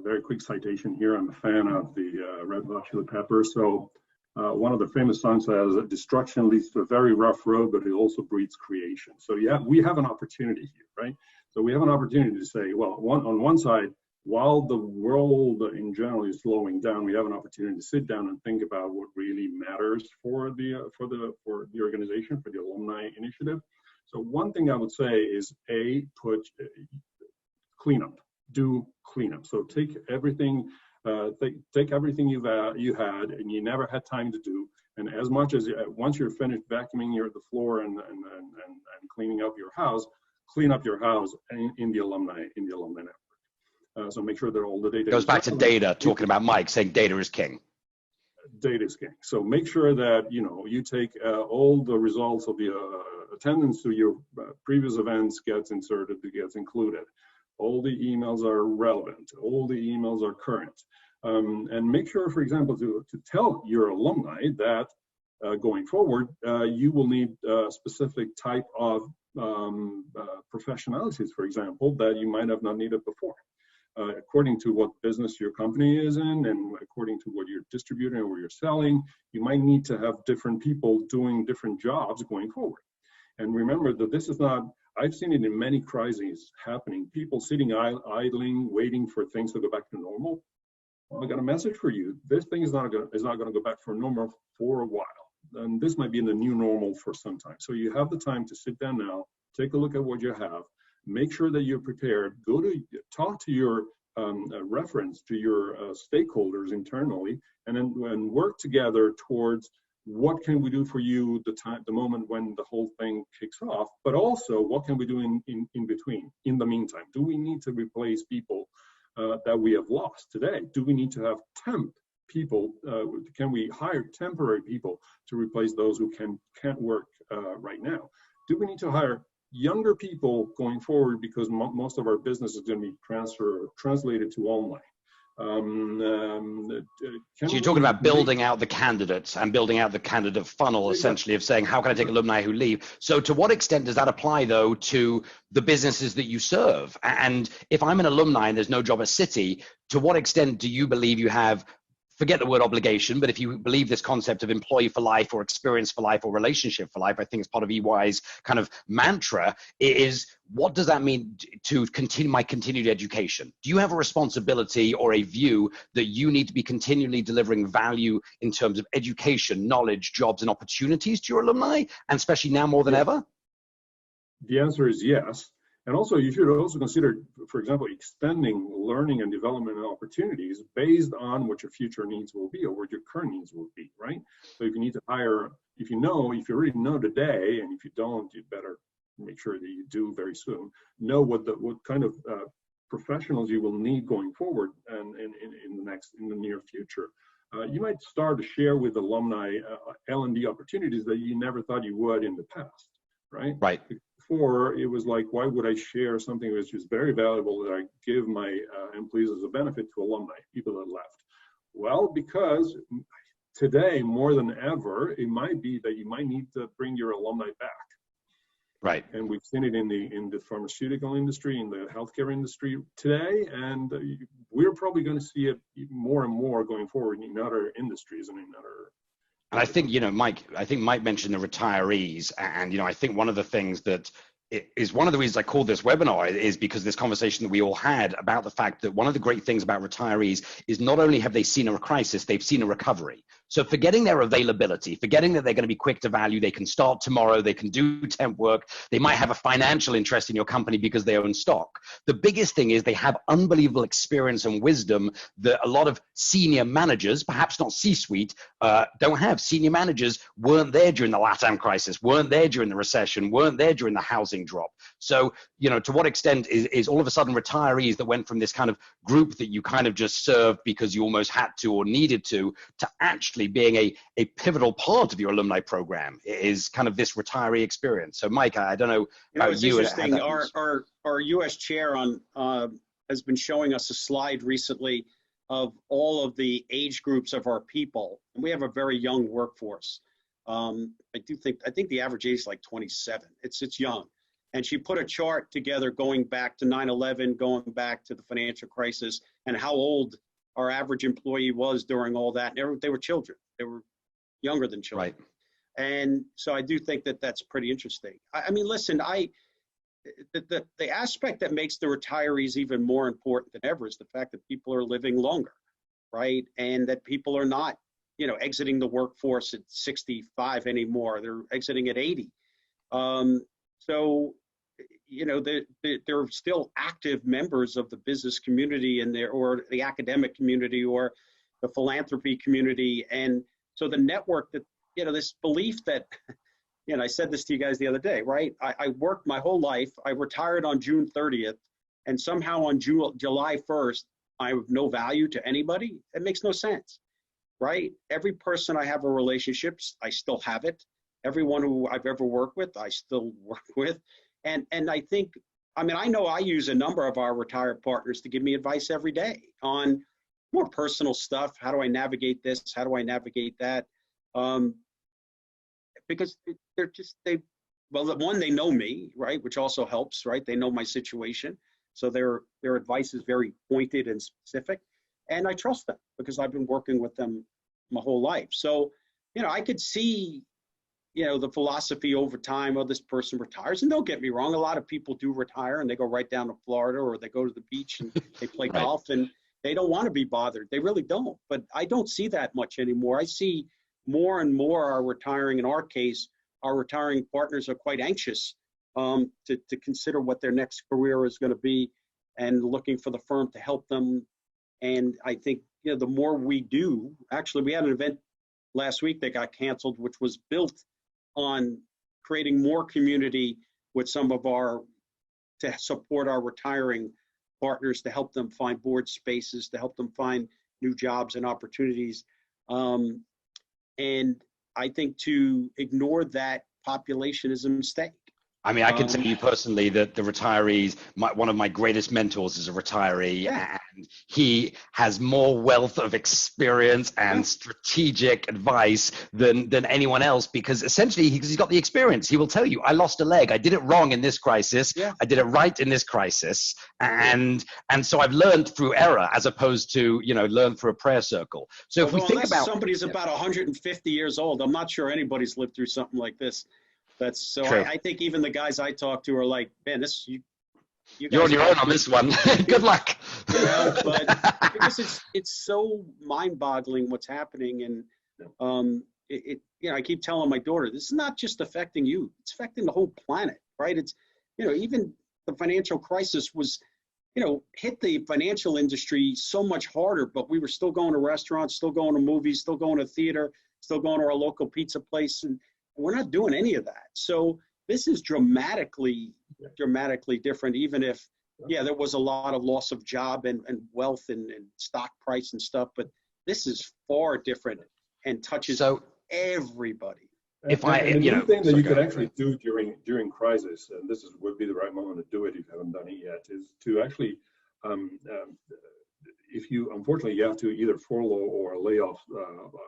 very quick citation here. I'm a fan of the Red Hot Chili Peppers. So one of the famous songs says that destruction leads to a very rough road, but it also breeds creation. So yeah, we have an opportunity here, right? So we have an opportunity to say, well, on one side, while the world in general is slowing down, we have an opportunity to sit down and think about what really matters for the organization, for the alumni initiative. So one thing I would say is cleanup. Do cleanup. So take everything you had and you never had time to do, and as much as once you're finished vacuuming the floor and cleaning up your house, clean up your house in the alumni network. So make sure that all the data goes back to data, talking about Mike saying data is king. Data is king. So make sure that you take all the results of the attendance to your previous events gets included. All the emails are relevant. All the emails are current. And make sure, for example, to tell your alumni that going forward, you will need a specific type of professionalities, for example, that you might have not needed before. According to what business your company is in and according to what you're distributing or what you're selling, you might need to have different people doing different jobs going forward. And remember that this is not, I've seen it in many crises happening, people sitting idling, waiting for things to go back to normal. Well, I got a message for you. This thing is not going to go back for normal for a while. And this might be in the new normal for some time. So you have the time to sit down now, take a look at what you have, make sure that you're prepared, talk to your reference to your stakeholders internally, and then work together towards what can we do for you the moment when the whole thing kicks off, but also what can we do in between, in the meantime. Do we need to replace people that we have lost today? Do we need to have temp people? Can we hire temporary people to replace those who can't work right now? Do we need to hire younger people going forward because most of our business is going to be translated to online? So you're talking about building out the candidates and building out the candidate funnel, essentially, of saying, how can I take alumni who leave? So to what extent does that apply, though, to the businesses that you serve? And if I'm an alumni and there's no job at Citi, to what extent do you believe you have, forget the word obligation, but if you believe this concept of employee for life or experience for life or relationship for life, I think it's part of EY's kind of mantra, is what does that mean to continue my continued education? Do you have a responsibility or a view that you need to be continually delivering value in terms of education, knowledge, jobs, and opportunities to your alumni, and especially now more than ever? The answer is yes. And also, you should also consider, for example, extending learning and development opportunities based on what your future needs will be or what your current needs will be, right? So if you need to hire, if you already know today, and if you don't, you better make sure that you do very soon, know what kind of professionals you will need going forward and in the near future. You might start to share with alumni L&D opportunities that you never thought you would in the past, right? Right. Before, it was like, why would I share something which is very valuable that I give my employees as a benefit to alumni, people that left? Well, because today, more than ever, it might be that you might need to bring your alumni back. Right. And we've seen it in the pharmaceutical industry, in the healthcare industry today, and we're probably going to see it more and more going forward in other industries and in other. And I think, Mike mentioned the retirees. And, I think one of the things that is one of the reasons I called this webinar is because this conversation that we all had about the fact that one of the great things about retirees is not only have they seen a crisis, they've seen a recovery. So forgetting their availability, forgetting that they're going to be quick to value, they can start tomorrow, they can do temp work, they might have a financial interest in your company because they own stock. The biggest thing is they have unbelievable experience and wisdom that a lot of senior managers, perhaps not C-suite, don't have. Senior managers weren't there during the LATAM crisis, weren't there during the recession, weren't there during the housing drop. So, you know, to what extent is all of a sudden retirees that went from this kind of group that you kind of just served because you almost had to or needed to actually being a pivotal part of your alumni program is kind of this retiree experience. So Mike, I don't know about it's you. Interesting. Our US chair has been showing us a slide recently of all of the age groups of our people. And we have a very young workforce. I think the average age is like 27. It's young. And she put a chart together going back to 9/11, going back to the financial crisis, and how old our average employee was during all that. And they were children. They were younger than children. Right. And so I do think that that's pretty interesting. I mean, listen, the aspect that makes the retirees even more important than ever is the fact that people are living longer, right? And that people are not, you know, exiting the workforce at 65 anymore. They're exiting at 80. So, you know, they're still active members of the business community and or the academic community or the philanthropy community. And so the network that, you know, this belief that, you know, I said this to you guys the other day, right? I worked my whole life. I retired on June 30th, and somehow on July 1st, I have no value to anybody. It makes no sense, right? Every person I have a relationship, I still have it. Everyone who I've ever worked with, I still work with. And I think, I mean, I know I use a number of our retired partners to give me advice every day on more personal stuff. How do I navigate this? How do I navigate that? Because well, one, they know me, right? Which also helps, right? They know my situation. So their advice is very pointed and specific. And I trust them because I've been working with them my whole life. So, you know, I could see, you know, the philosophy over time of this person retires. And don't get me wrong, a lot of people do retire and they go right down to Florida or they go to the beach and they play Right. golf and they don't want to be bothered. They really don't. But I don't see that much anymore. I see more and more are retiring. In our case, our retiring partners are quite anxious to consider what their next career is going to be and looking for the firm to help them. And I think, you know, the more we do, actually, we had an event last week that got canceled, which was built on creating more community with some of to support our retiring partners, to help them find board spaces, to help them find new jobs and opportunities. And I think to ignore that population is a mistake. I mean, I can tell you personally that the retirees, one of my greatest mentors is a retiree, Yeah. and he has more wealth of experience and strategic advice than anyone else, because essentially he's got the experience. He will tell you, I lost a leg. I did it wrong in this crisis. Yeah. I did it right in this crisis. And so I've learned through error as opposed to, you know, learn through a prayer circle. So if we think about somebody's about 150 years old, I'm not sure anybody's lived through something like this. That's so. I think even the guys I talk to are like, man, you're on your own on this one. Good luck. You know, but because it's so mind-boggling what's happening, and you know, I keep telling my daughter, this is not just affecting you; it's affecting the whole planet, right? It's, you know, even the financial crisis was, you know, hit the financial industry so much harder, but we were still going to restaurants, still going to movies, still going to theater, still going to our local pizza place, and we're not doing any of that. So this is dramatically different, even if, yeah, there was a lot of loss of job and wealth and stock price and stuff, but this is far different and touches everybody. The thing that you could actually do during crisis, and would be the right moment to do it if you haven't done it yet, is to actually, if you, unfortunately, you have to either furlough or lay off a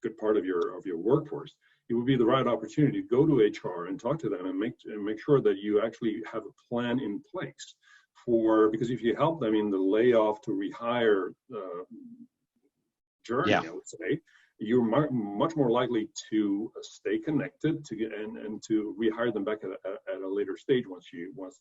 good part of your workforce, it would be the right opportunity to go to HR and talk to them and make sure that you actually have a plan in place because if you help them in the layoff to rehire journey, I would say, you're much more likely to stay connected and to rehire them back at a later stage once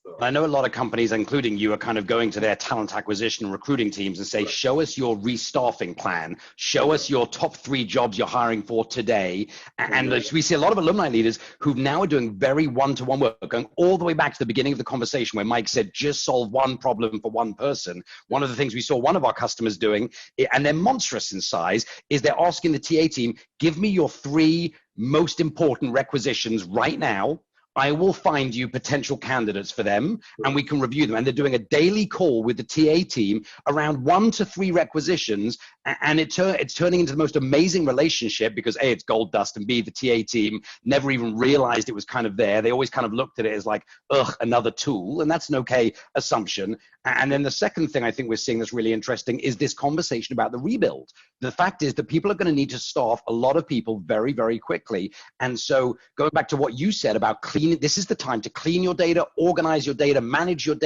the. I know a lot of companies, including you, are kind of going to their talent acquisition and recruiting teams and say, show us your restaffing plan, show us your top 3 jobs you're hiring for today. And we see a lot of alumni leaders who now are doing very one-to-one work, going all the way back to the beginning of the conversation where Mike said, just solve one problem for one person. One of the things we saw one of our customers doing, and they're monstrous in size, is they're asking the TA team, give me your 3 most important requisitions right now. I will find you potential candidates for them and we can review them. And they're doing a daily call with the TA team around 1 to 3 requisitions. And it's turning into the most amazing relationship because A, it's gold dust, and B, the TA team never even realized it was kind of there. They always kind of looked at it as like, ugh, another tool. And that's an okay assumption. And then the second thing I think we're seeing that's really interesting is this conversation about the rebuild. The fact is that people are going to need to staff a lot of people very, very quickly. And so going back to what you said about cleaning, this is the time to clean your data, organize your data, manage your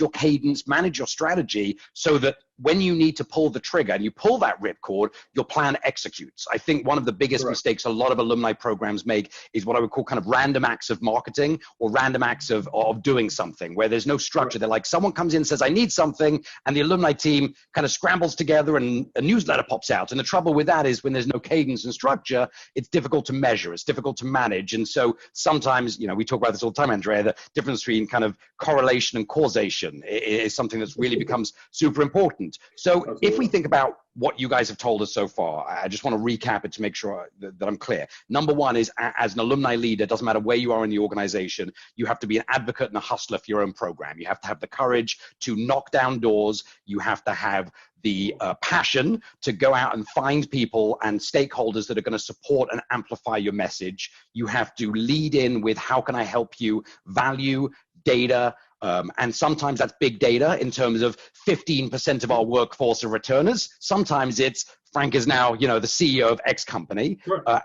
cadence, manage your strategy so that when you need to pull the trigger and you pull that ripcord, your plan executes. I think one of the biggest mistakes a lot of alumni programs make is what I would call kind of random acts of marketing or random acts of doing something where there's no structure. They're like, someone comes in and says, I need something, and the alumni team kind of scrambles together and a newsletter pops out. And the trouble with that is when there's no cadence and structure, it's difficult to measure, it's difficult to manage. And so sometimes, we talk about this all the time, Andrea, the difference between kind of correlation and causation is something that's really becomes super important. So Absolutely. If we think about what you guys have told us so far, I just want to recap it to make sure that I'm clear. Number one is, as an alumni leader, doesn't matter where you are in the organization, you have to be an advocate and a hustler for your own program. You have to have the courage to knock down doors. You have to have the passion to go out and find people and stakeholders that are going to support and amplify your message. You have to lead in with how can I help you, value, data, and sometimes that's big data in terms of 15% of our workforce are returners. Sometimes it's Frank is now, the CEO of X company.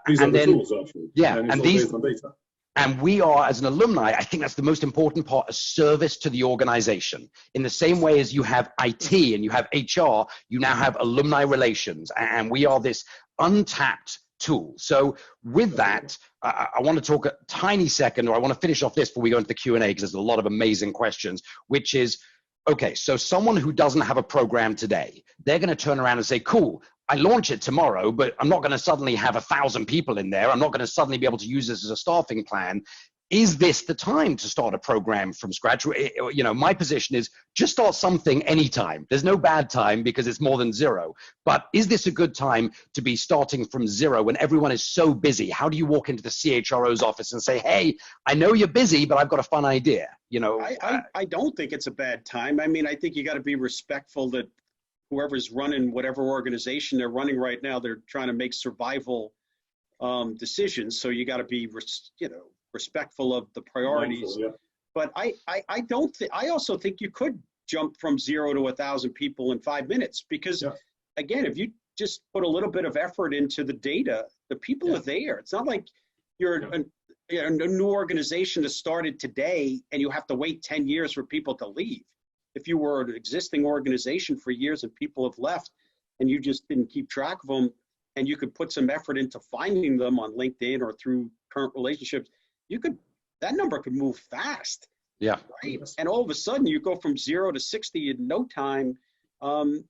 These are the tools, actually. Yeah, and these on data. And we are, as an alumni, I think that's the most important part, a service to the organization. In the same way as you have IT and you have HR, you now have alumni relations, and we are this untapped tool. So with that, I want to talk a tiny second, or I want to finish off this before we go into the Q&A, because there's a lot of amazing questions, which is, okay, so someone who doesn't have a program today, they're going to turn around and say, cool, I launch it tomorrow, but I'm not going to suddenly have 1,000 people in there. I'm not going to suddenly be able to use this as a staffing plan. Is this the time to start a program from scratch? My position is just start something anytime. There's no bad time because it's more than zero. But is this a good time to be starting from zero when everyone is so busy? How do you walk into the CHRO's office and say, hey, I know you're busy, but I've got a fun idea? I don't think it's a bad time. I mean, I think you got to be respectful that whoever's running whatever organization they're running right now, they're trying to make survival decisions. So you got to be, respectful of the priorities. Yeah. But I don't think, I also think you could jump from 0 to 1,000 people in 5 minutes because again, if you just put a little bit of effort into the data, the people are there. It's not like you're a new organization that started today and you have to wait 10 years for people to leave. If you were an existing organization for years and people have left and you just didn't keep track of them, and you could put some effort into finding them on LinkedIn or through current relationships, that number could move fast. Yeah. Right. And all of a sudden you go from 0 to 60 in no time. And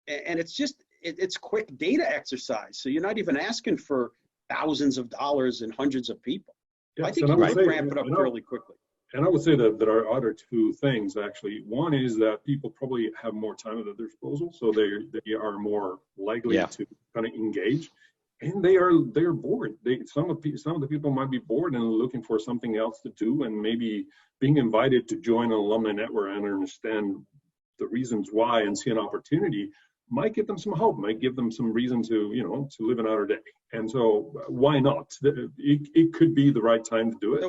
it's quick data exercise. So you're not even asking for thousands of dollars and hundreds of people. Yeah, I think you could ramp it up fairly quickly. And I would say that there are other two things, actually. One is that people probably have more time at their disposal, so they are more likely to kind of engage. And they're bored. Some of the people might be bored and looking for something else to do, and maybe being invited to join an alumni network and understand the reasons why and see an opportunity might give them some hope, might give them some reason to live another day. And so why not? It could be the right time to do it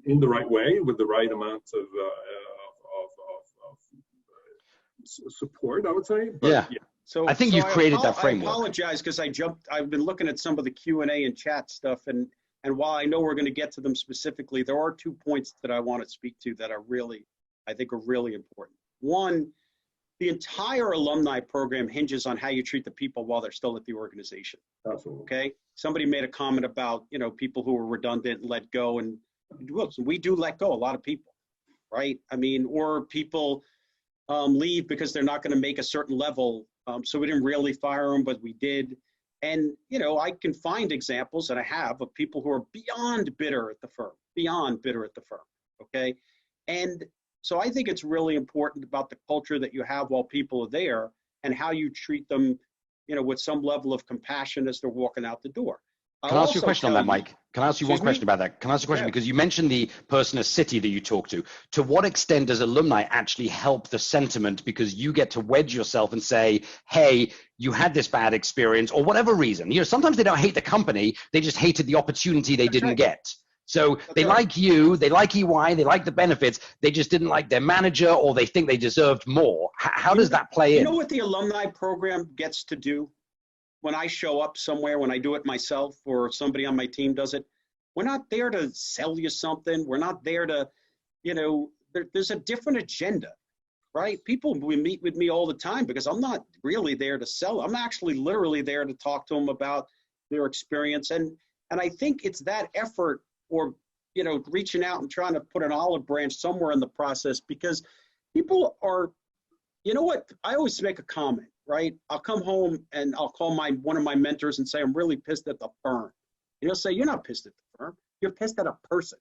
in the right way with the right amount of support, I would say. But, So I think you've created that framework. I apologize because I've been looking at some of the Q&A and chat stuff, and while I know we're going to get to them specifically, there are 2 points that I want to speak to that I think are really important. One, the entire alumni program hinges on how you treat the people while they're still at the organization. Absolutely. Okay. Somebody made a comment about, people who were redundant and let go. And we do let go a lot of people, right? I mean, or people leave because they're not going to make a certain level. So we didn't really fire them, but we did. And, I can find examples, and I have, of people who are beyond bitter at the firm. Okay. And so I think it's really important about the culture that you have while people are there and how you treat them, with some level of compassion as they're walking out the door. Can I ask you a question on that, Mike? Can I ask you one question about that? Can I ask you a question? Yeah. Because you mentioned the person at Citi that you talk to. To what extent does alumni actually help the sentiment, because you get to wedge yourself and say, hey, you had this bad experience or whatever reason. Sometimes they don't hate the company. They just hated the opportunity they didn't get. So they like you, they like EY, they like the benefits. They just didn't like their manager, or they think they deserved more. How does that play in? You know what the alumni program gets to do? When I show up somewhere, when I do it myself or somebody on my team does it, we're not there to sell you something. We're not there to, there's a different agenda, right? People will meet with me all the time because I'm not really there to sell. I'm actually literally there to talk to them about their experience. And I think it's that effort, or, reaching out and trying to put an olive branch somewhere in the process, because people are, I always make a comment. Right? I'll come home and I'll call one of my mentors and say, I'm really pissed at the firm. And he'll say, you're not pissed at the firm. You're pissed at a person.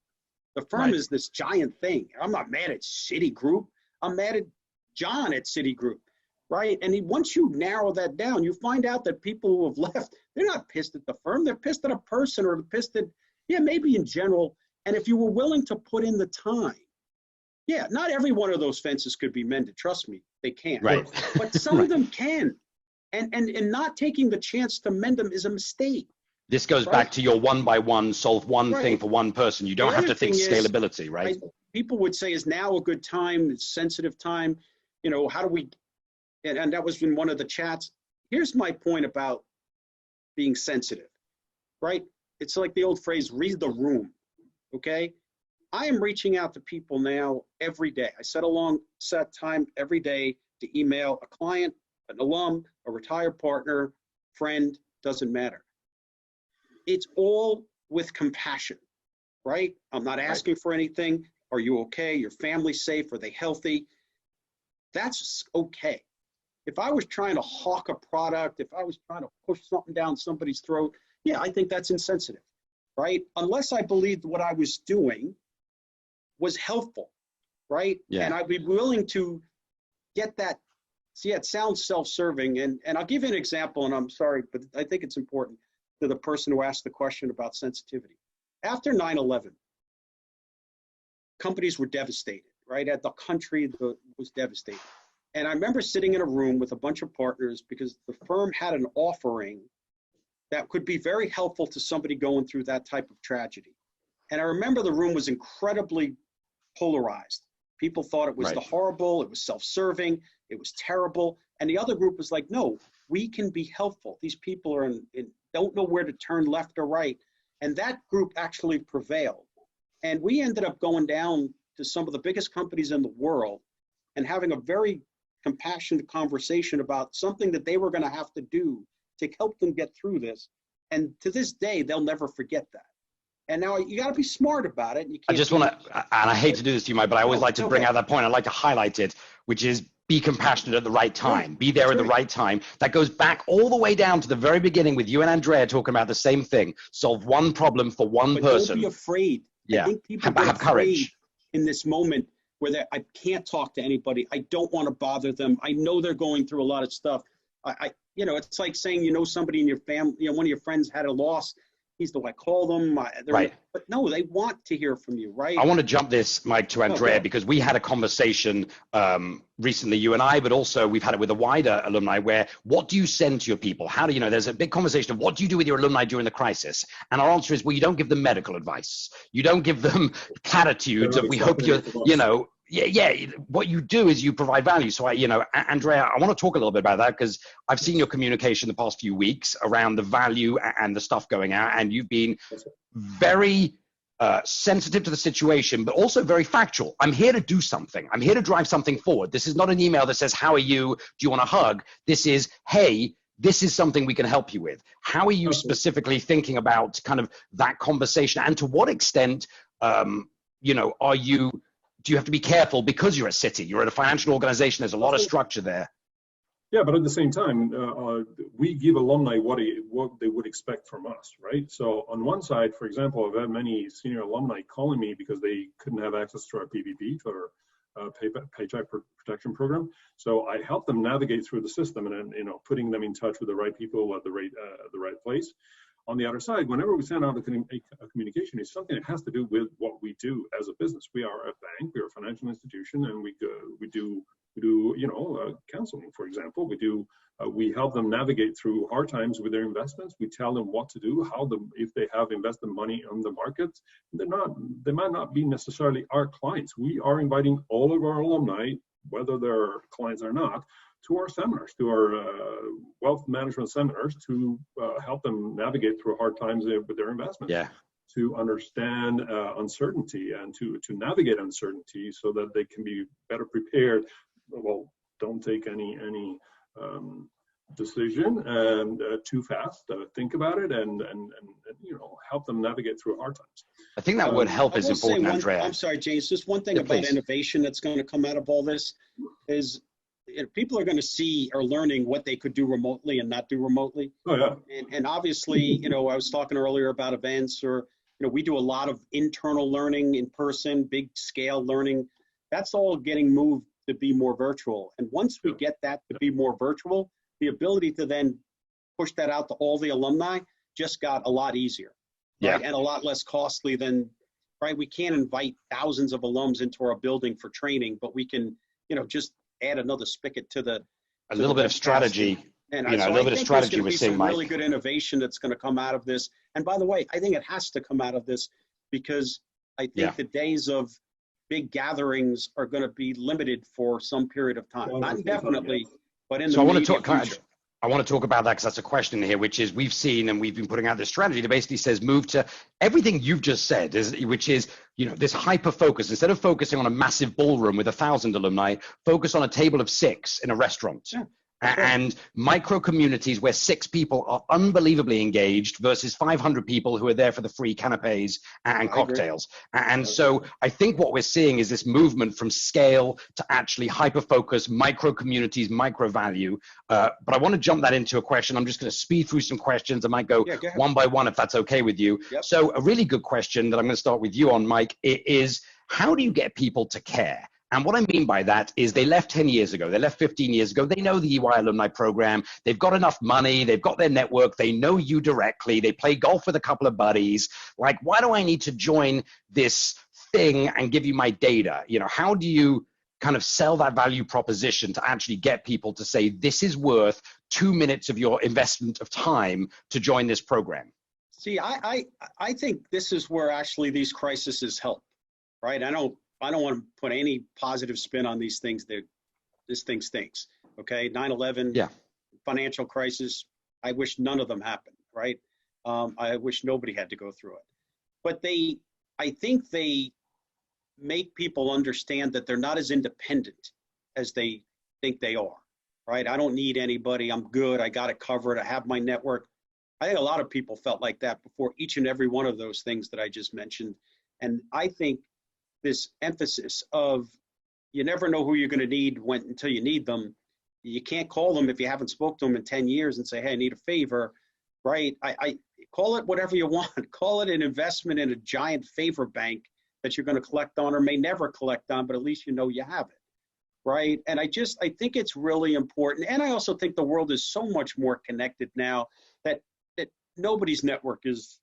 The firm is this giant thing. I'm not mad at Citigroup. I'm mad at John at Citigroup. Right? And once you narrow that down, you find out that people who have left, they're not pissed at the firm. They're pissed at a person, or pissed at, maybe in general. And if you were willing to put in the time, not every one of those fences could be mended. Trust me, they can't. Right. But some of them can. And not taking the chance to mend them is a mistake. This goes back to your one-by-one, solve one thing for one person. You don't have to think scalability, right? People would say, is now a good time? It's sensitive time. How do we, and that was in one of the chats. Here's my point about being sensitive, right? It's like the old phrase, read the room, okay? I am reaching out to people now every day. I set time every day to email a client, an alum, a retired partner, friend, doesn't matter. It's all with compassion, right? I'm not asking for anything. Are you okay? Your family safe? Are they healthy? That's okay. If I was trying to hawk a product, if I was trying to push something down somebody's throat, I think that's insensitive, right? Unless I believed what I was doing was helpful, right? Yeah. And I'd be willing to get that. See, it sounds self-serving, and I'll give you an example, and I'm sorry, but I think it's important to the person who asked the question about sensitivity. After 9/11, companies were devastated, right? The country was devastated. And I remember sitting in a room with a bunch of partners because the firm had an offering that could be very helpful to somebody going through that type of tragedy. And I remember the room was incredibly polarized. People thought it was the horrible, it was self-serving, it was terrible. And the other group was like, no, we can be helpful. These people are don't know where to turn left or right. And that group actually prevailed. And we ended up going down to some of the biggest companies in the world and having a very compassionate conversation about something that they were going to have to do to help them get through this. And to this day, they'll never forget that. And now you got to be smart about it. You can't. I just want to, and I hate to do this to you, Mike, but I always like to bring out that point. I'd like to highlight it, which is be compassionate at the right time. Be there at the right time. That goes back all the way down to the very beginning with you and Andrea talking about the same thing. Solve one problem for one person. Don't be afraid. Yeah. I think people have courage in this moment where I can't talk to anybody. I don't want to bother them. I know they're going through a lot of stuff. It's like saying, somebody in your family, one of your friends had a loss. Do I call them? Right. But no, they want to hear from you, right? I want to jump this, Mike, to Andrea, because we had a conversation recently, you and I, but also we've had it with a wider alumni where, what do you send to your people? How do there's a big conversation of what do you do with your alumni during the crisis? And our answer is, well, you don't give them medical advice. You don't give them platitudes of we hope you're, what you do is you provide value. So Andrea, I want to talk a little bit about that because I've seen your communication the past few weeks around the value and the stuff going out, and you've been very sensitive to the situation, but also very factual. I'm here to do something. I'm here to drive something forward. This is not an email that says, how are you? Do you want a hug? This is, hey, this is something we can help you with. How are you specifically thinking about kind of that conversation? And to what extent, you know, do you have to be careful because you're at Citi, you're at a financial organization, there's a lot of structure there. Yeah, but at the same time, we give alumni what they would expect from us, right? So on one side, for example, I've had many senior alumni calling me because they couldn't have access to our PPP, to our paycheck protection program. So I help them navigate through the system and, you know, putting them in touch with the right people at the right place. On the other side, whenever we send out a communication, it's something that has to do with what we do as a business. We are a bank, we are a financial institution, and we do you know, counseling, for example. We help them navigate through hard times with their investments. We tell them what to do, if they have invested money on the markets. They might not be necessarily our clients. We are inviting all of our alumni, whether they're clients or not, to our seminars, to our wealth management seminars, to help them navigate through hard times with their investments. Yeah. To understand uncertainty and to navigate uncertainty so that they can be better prepared. Well, don't take any decision and too fast. Think about it and you know, help them navigate through hard times. I think that word help is important, Andrea. I'm sorry, James. Just one thing about innovation that's going to come out of all this is, you know, people are going to see or learning what they could do remotely and not do remotely. Oh yeah. And obviously, you know, I was talking earlier about events, or you know, we do a lot of internal learning in person, big scale learning. That's all getting moved to be more virtual. And once we get that to be more virtual, the ability to then push that out to all the alumni just got a lot easier, right? And a lot less costly than, right? We can't invite thousands of alums into our building for training, but we can, you know, just add another spigot to the a little bit of strategy. And you know, a little bit of strategy we're seeing, Mike. Really good innovation that's going to come out of this. And by the way, I think it has to come out of this because I think the days of big gatherings are going to be limited for some period of time. Not indefinitely, but in the immediate future. I want to talk about that because that's a question here, which is we've seen and we've been putting out this strategy that basically says move to everything you've just said, which is, you know, this hyper focus. Instead of focusing on a massive ballroom with 1,000 alumni, focus on a table of 6 in a restaurant. Yeah. And micro communities where 6 people are unbelievably engaged versus 500 people who are there for the free canapes and cocktails. And so I think what we're seeing is this movement from scale to actually hyper-focus, micro communities, micro value. But I want to jump that into a question. I'm just going to speed through some questions. I might go one by one if that's okay with you. Yep. So a really good question that I'm going to start with you on, Mike, is how do you get people to care? And what I mean by that is they left 10 years ago, they left 15 years ago, they know the EY alumni program, they've got enough money, they've got their network, they know you directly, they play golf with a couple of buddies. Like, why do I need to join this thing and give you my data? You know, how do you kind of sell that value proposition to actually get people to say, this is worth 2 minutes of your investment of time to join this program? See, I think this is where actually these crises help, right? I don't want to put any positive spin on these things. This thing stinks, okay? 9/11, financial crisis, I wish none of them happened, right? I wish nobody had to go through it. But I think they make people understand that they're not as independent as they think they are, right? I don't need anybody, I'm good, I got it covered, I have my network. I think a lot of people felt like that before each and every one of those things that I just mentioned. And I think this emphasis of you never know who you're going to need until you need them. You can't call them if you haven't spoke to them in 10 years and say, hey, I need a favor, right? I call it whatever you want. Call it an investment in a giant favor bank that you're going to collect on or may never collect on, but at least you know you have it, right? And I think it's really important. And I also think the world is so much more connected now that nobody's network is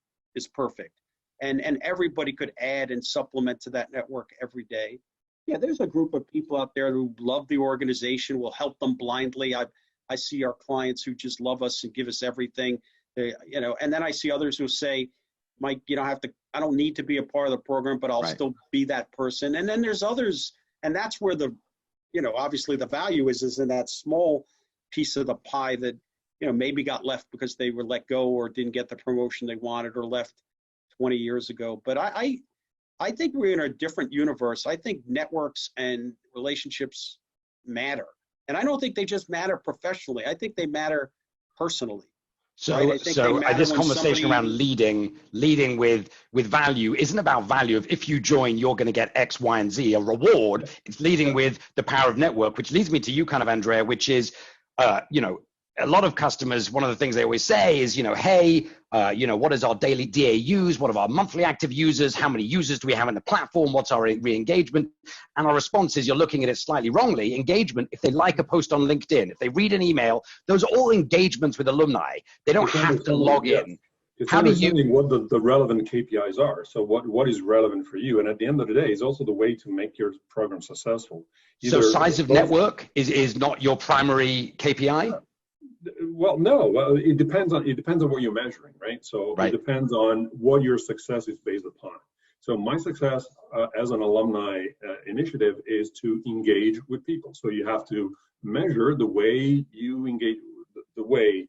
perfect. And everybody could add and supplement to that network every day. Yeah, there's a group of people out there who love the organization, will help them blindly. I see our clients who just love us and give us everything. You know, and then I see others who say, Mike, you don't have to, I don't need to be a part of the program, but I'll still be that person. And then there's others, and that's where obviously the value is in that small piece of the pie that, you know, maybe got left because they were let go or didn't get the promotion they wanted or left 20 years ago. But I I think we're in a different universe. I think networks and relationships matter. And I don't think they just matter professionally. I think they matter personally. So, right? I think this conversation around leading with value isn't about value of if you join, you're going to get X, Y, and Z, a reward. It's leading with the power of network, which leads me to you kind of, Andrea, which is, you know, a lot of customers, one of the things they always say is, you know, hey, you know, what is our daily DAUs? What are our monthly active users? How many users do we have in the platform? What's our re-engagement? And our response is, you're looking at it slightly wrongly. Engagement, if they like a post on LinkedIn, if they read an email, those are all engagements with alumni. They don't have to log in. It's How do you understanding what the relevant KPIs are. So what is relevant for you? And at the end of the day, it's also the way to make your program successful. So size of network is not your primary KPI? Well, no. Well, it depends on what you're measuring, right? So it depends on what your success is based upon. So my success as an alumni initiative is to engage with people. So you have to measure the way you engage, the way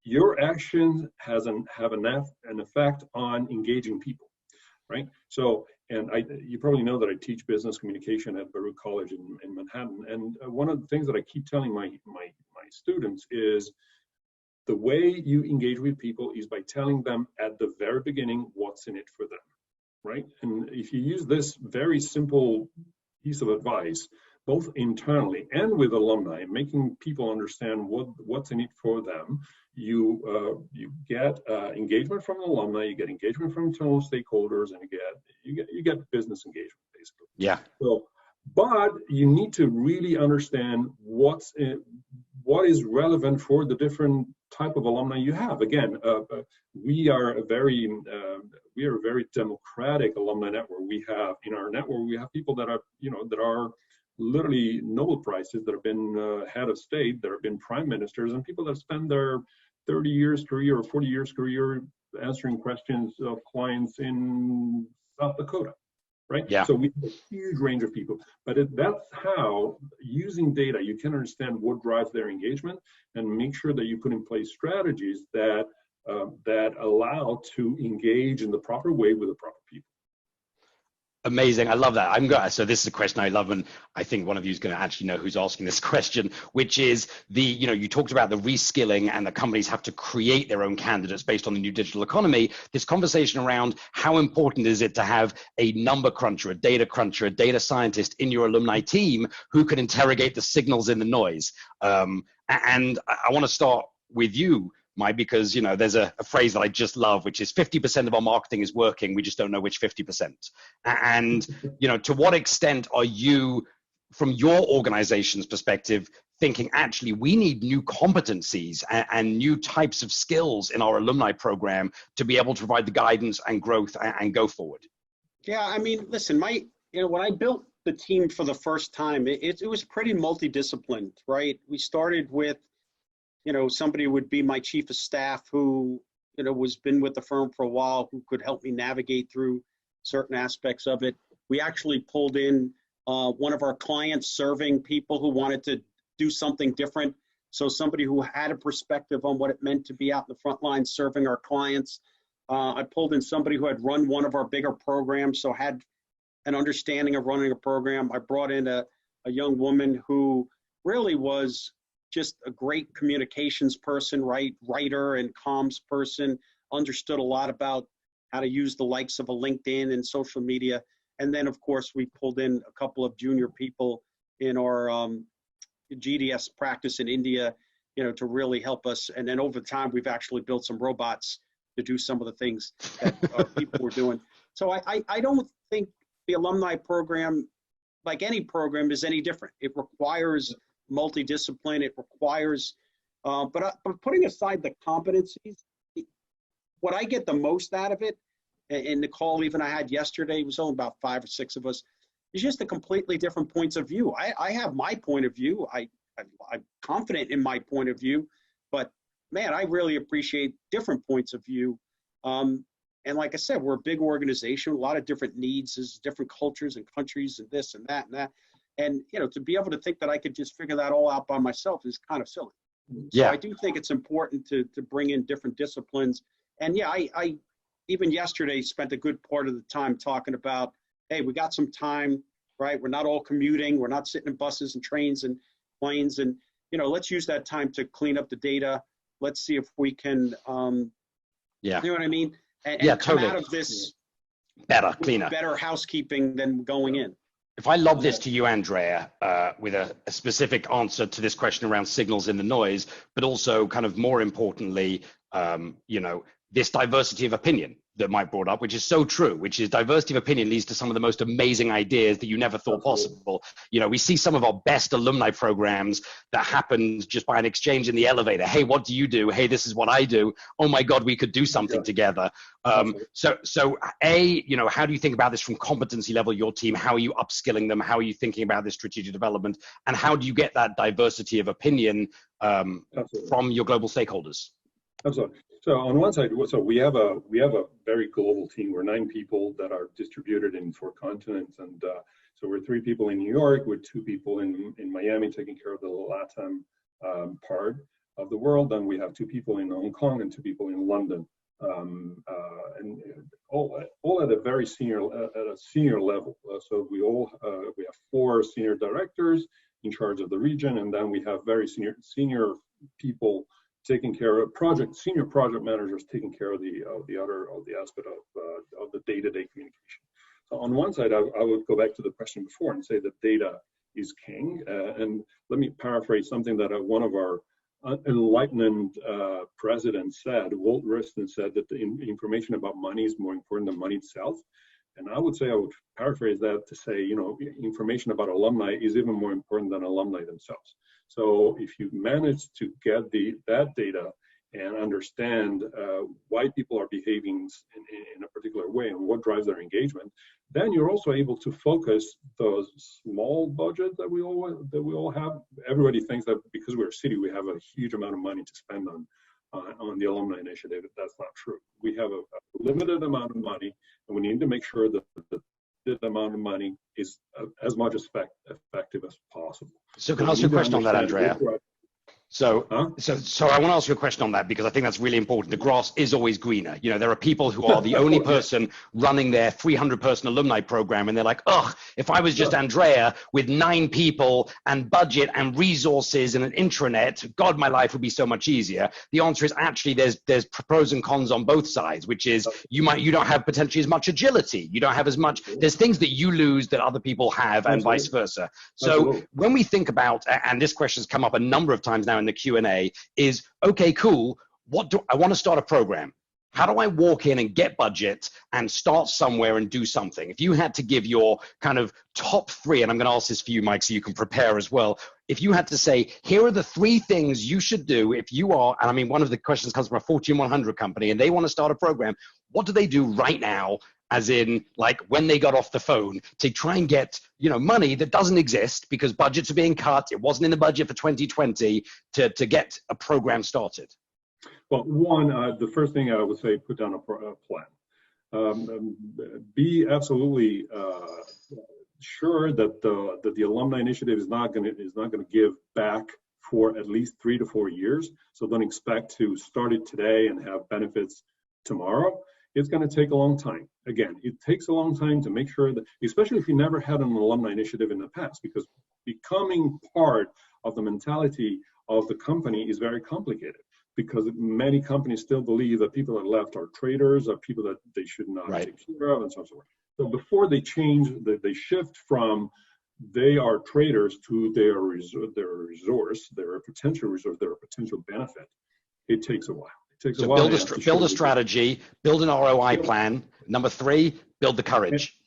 your actions have an effect on engaging people, right? So, and you probably know that I teach business communication at Baruch College in Manhattan. And one of the things that I keep telling my students is the way you engage with people is by telling them at the very beginning what's in it for them, right? And if you use this very simple piece of advice, both internally and with alumni, making people understand what's in it for them, you get engagement from alumni, you get engagement from internal stakeholders, and you get business engagement, basically. Yeah. So, but you need to really understand what is relevant for the different type of alumni you have. Again, we are a very democratic alumni network. In our network we have people that are literally Nobel Prizes, that have been head of state, that have been prime ministers, and people that spend their 30 years career or 40 years career answering questions of clients in South Dakota. Right? Yeah. So we have a huge range of people, but that's how, using data, you can understand what drives their engagement and make sure that you put in place strategies that allow to engage in the proper way with the proper people. Amazing. I love that. So this is a question I love, and I think one of you is going to actually know who's asking this question, which is you talked about the reskilling and the companies have to create their own candidates based on the new digital economy. This conversation around how important is it to have a number cruncher, a data cruncher, a data scientist in your alumni team who can interrogate the signals in the noise. And I want to start with you, Mike, because there's a phrase that I just love, which is 50% of our marketing is working, we just don't know which 50%. And to what extent are you, from your organization's perspective, thinking actually we need new competencies and new types of skills in our alumni program to be able to provide the guidance and growth and go forward? Yeah, I mean, listen, when I built the team for the first time, it was pretty multidisciplined, right? We started with somebody would be my chief of staff who, was been with the firm for a while, who could help me navigate through certain aspects of it. We actually pulled in one of our clients serving people who wanted to do something different. So somebody who had a perspective on what it meant to be out in the front line serving our clients. I pulled in somebody who had run one of our bigger programs, so had an understanding of running a program. I brought in a young woman who really was just a great communications person, writer and comms person, understood a lot about how to use the likes of a LinkedIn and social media. And then, of course, we pulled in a couple of junior people in our GDS practice in India, to really help us. And then over time, we've actually built some robots to do some of the things that people were doing. So I don't think the alumni program, like any program, is any different. It requires multidiscipline. It requires, but putting aside the competencies, what I get the most out of it, and the call even I had yesterday, it was only about 5 or 6 of us, is just a completely different points of view. I have my point of view. I'm confident in my point of view, but man, I really appreciate different points of view. And like I said, we're a big organization, a lot of different needs, there's different cultures and countries and this and that and that. And, to be able to think that I could just figure that all out by myself is kind of silly. Yeah. So I do think it's important to bring in different disciplines. And yeah, I even yesterday spent a good part of the time talking about hey, we got some time, right? We're not all commuting. We're not sitting in buses and trains and planes. And, you know, let's use that time to clean up the data. Let's see if we can, Yeah. you know what I mean? And Yeah, come totally. out of this Better, with cleaner. better housekeeping than going in. If I lob this to you, Andrea, with a specific answer to this question around signals in the noise, but also kind of more importantly, you know, this diversity of opinion that Mike brought up, which is so true, which is diversity of opinion leads to some of the most amazing ideas that you never thought possible. You know, we see some of our best alumni programs that happened just by an exchange in the elevator. Hey, what do you do? Hey, this is what I do. Oh my God, we could do something together. So A, you know, how do you think about this from competency level, your team? How are you upskilling them? How are you thinking about this strategic development? And how do you get that diversity of opinion from your global stakeholders? Absolutely. So on one side, so we have a very global team. We're 9 people that are distributed in 4 continents, and so we're 3 people in New York, with 2 people in Miami taking care of the LATAM part of the world. Then we have 2 people in Hong Kong and 2 people in London, and all at a very senior level. So we have 4 senior directors in charge of the region, and then we have very senior people taking care of senior project managers taking care of the aspect of the day-to-day communication. So on one side, I would go back to the question before and say that data is king. And let me paraphrase something that one of our enlightened presidents said. Walt Wriston said that the information about money is more important than money itself. And I would paraphrase that to say, you know, information about alumni is even more important than alumni themselves. So if you manage to get that data and understand why people are behaving in a particular way and what drives their engagement, then you're also able to focus those small budgets that we all have. Everybody thinks that because we're a city, we have a huge amount of money to spend on the alumni initiative. That's not true. We have a limited amount of money, and we need to make sure that the amount of money is as much effective as possible. So can I ask you a question on that, Andrea? So I want to ask you a question on that, because I think that's really important. The grass is always greener. You know, there are people who are the only person running their 300-person alumni program, and they're like, ugh, if I was just Andrea with 9 people and budget and resources and an intranet, God, my life would be so much easier. The answer is actually there's pros and cons on both sides, which is you don't have potentially as much agility. You don't have as much. There's things that you lose that other people have, and vice versa. So when we think about, and this question has come up a number of times now in the Q&A, is, okay, cool, I want to start a program. How do I walk in and get budget and start somewhere and do something? If you had to give your kind of top 3, and I'm going to ask this for you, Mike, so you can prepare as well. If you had to say, here are the 3 things you should do if you are, and I mean, one of the questions comes from a Fortune 100 company and they want to start a program. What do they do right now, as in like when they got off the phone, to try and get, you know, money that doesn't exist because budgets are being cut, it wasn't in the budget for 2020, to get a program started? Well, one, the first thing I would say, put down a plan. Be absolutely sure that the alumni initiative is not going to give back for at least 3 to 4 years. So don't expect to start it today and have benefits tomorrow. It's going to take a long time. Again, it takes a long time to make sure that, especially if you never had an alumni initiative in the past, because becoming part of the mentality of the company is very complicated, because many companies still believe that people that left are traitors, are people that they should not take care of, and so on and so forth. So before they change, they shift from they are traitors to their resource, they're a potential resource, they're a potential benefit. It takes a while. So build a strategy, build an ROI plan. Number 3, build the courage.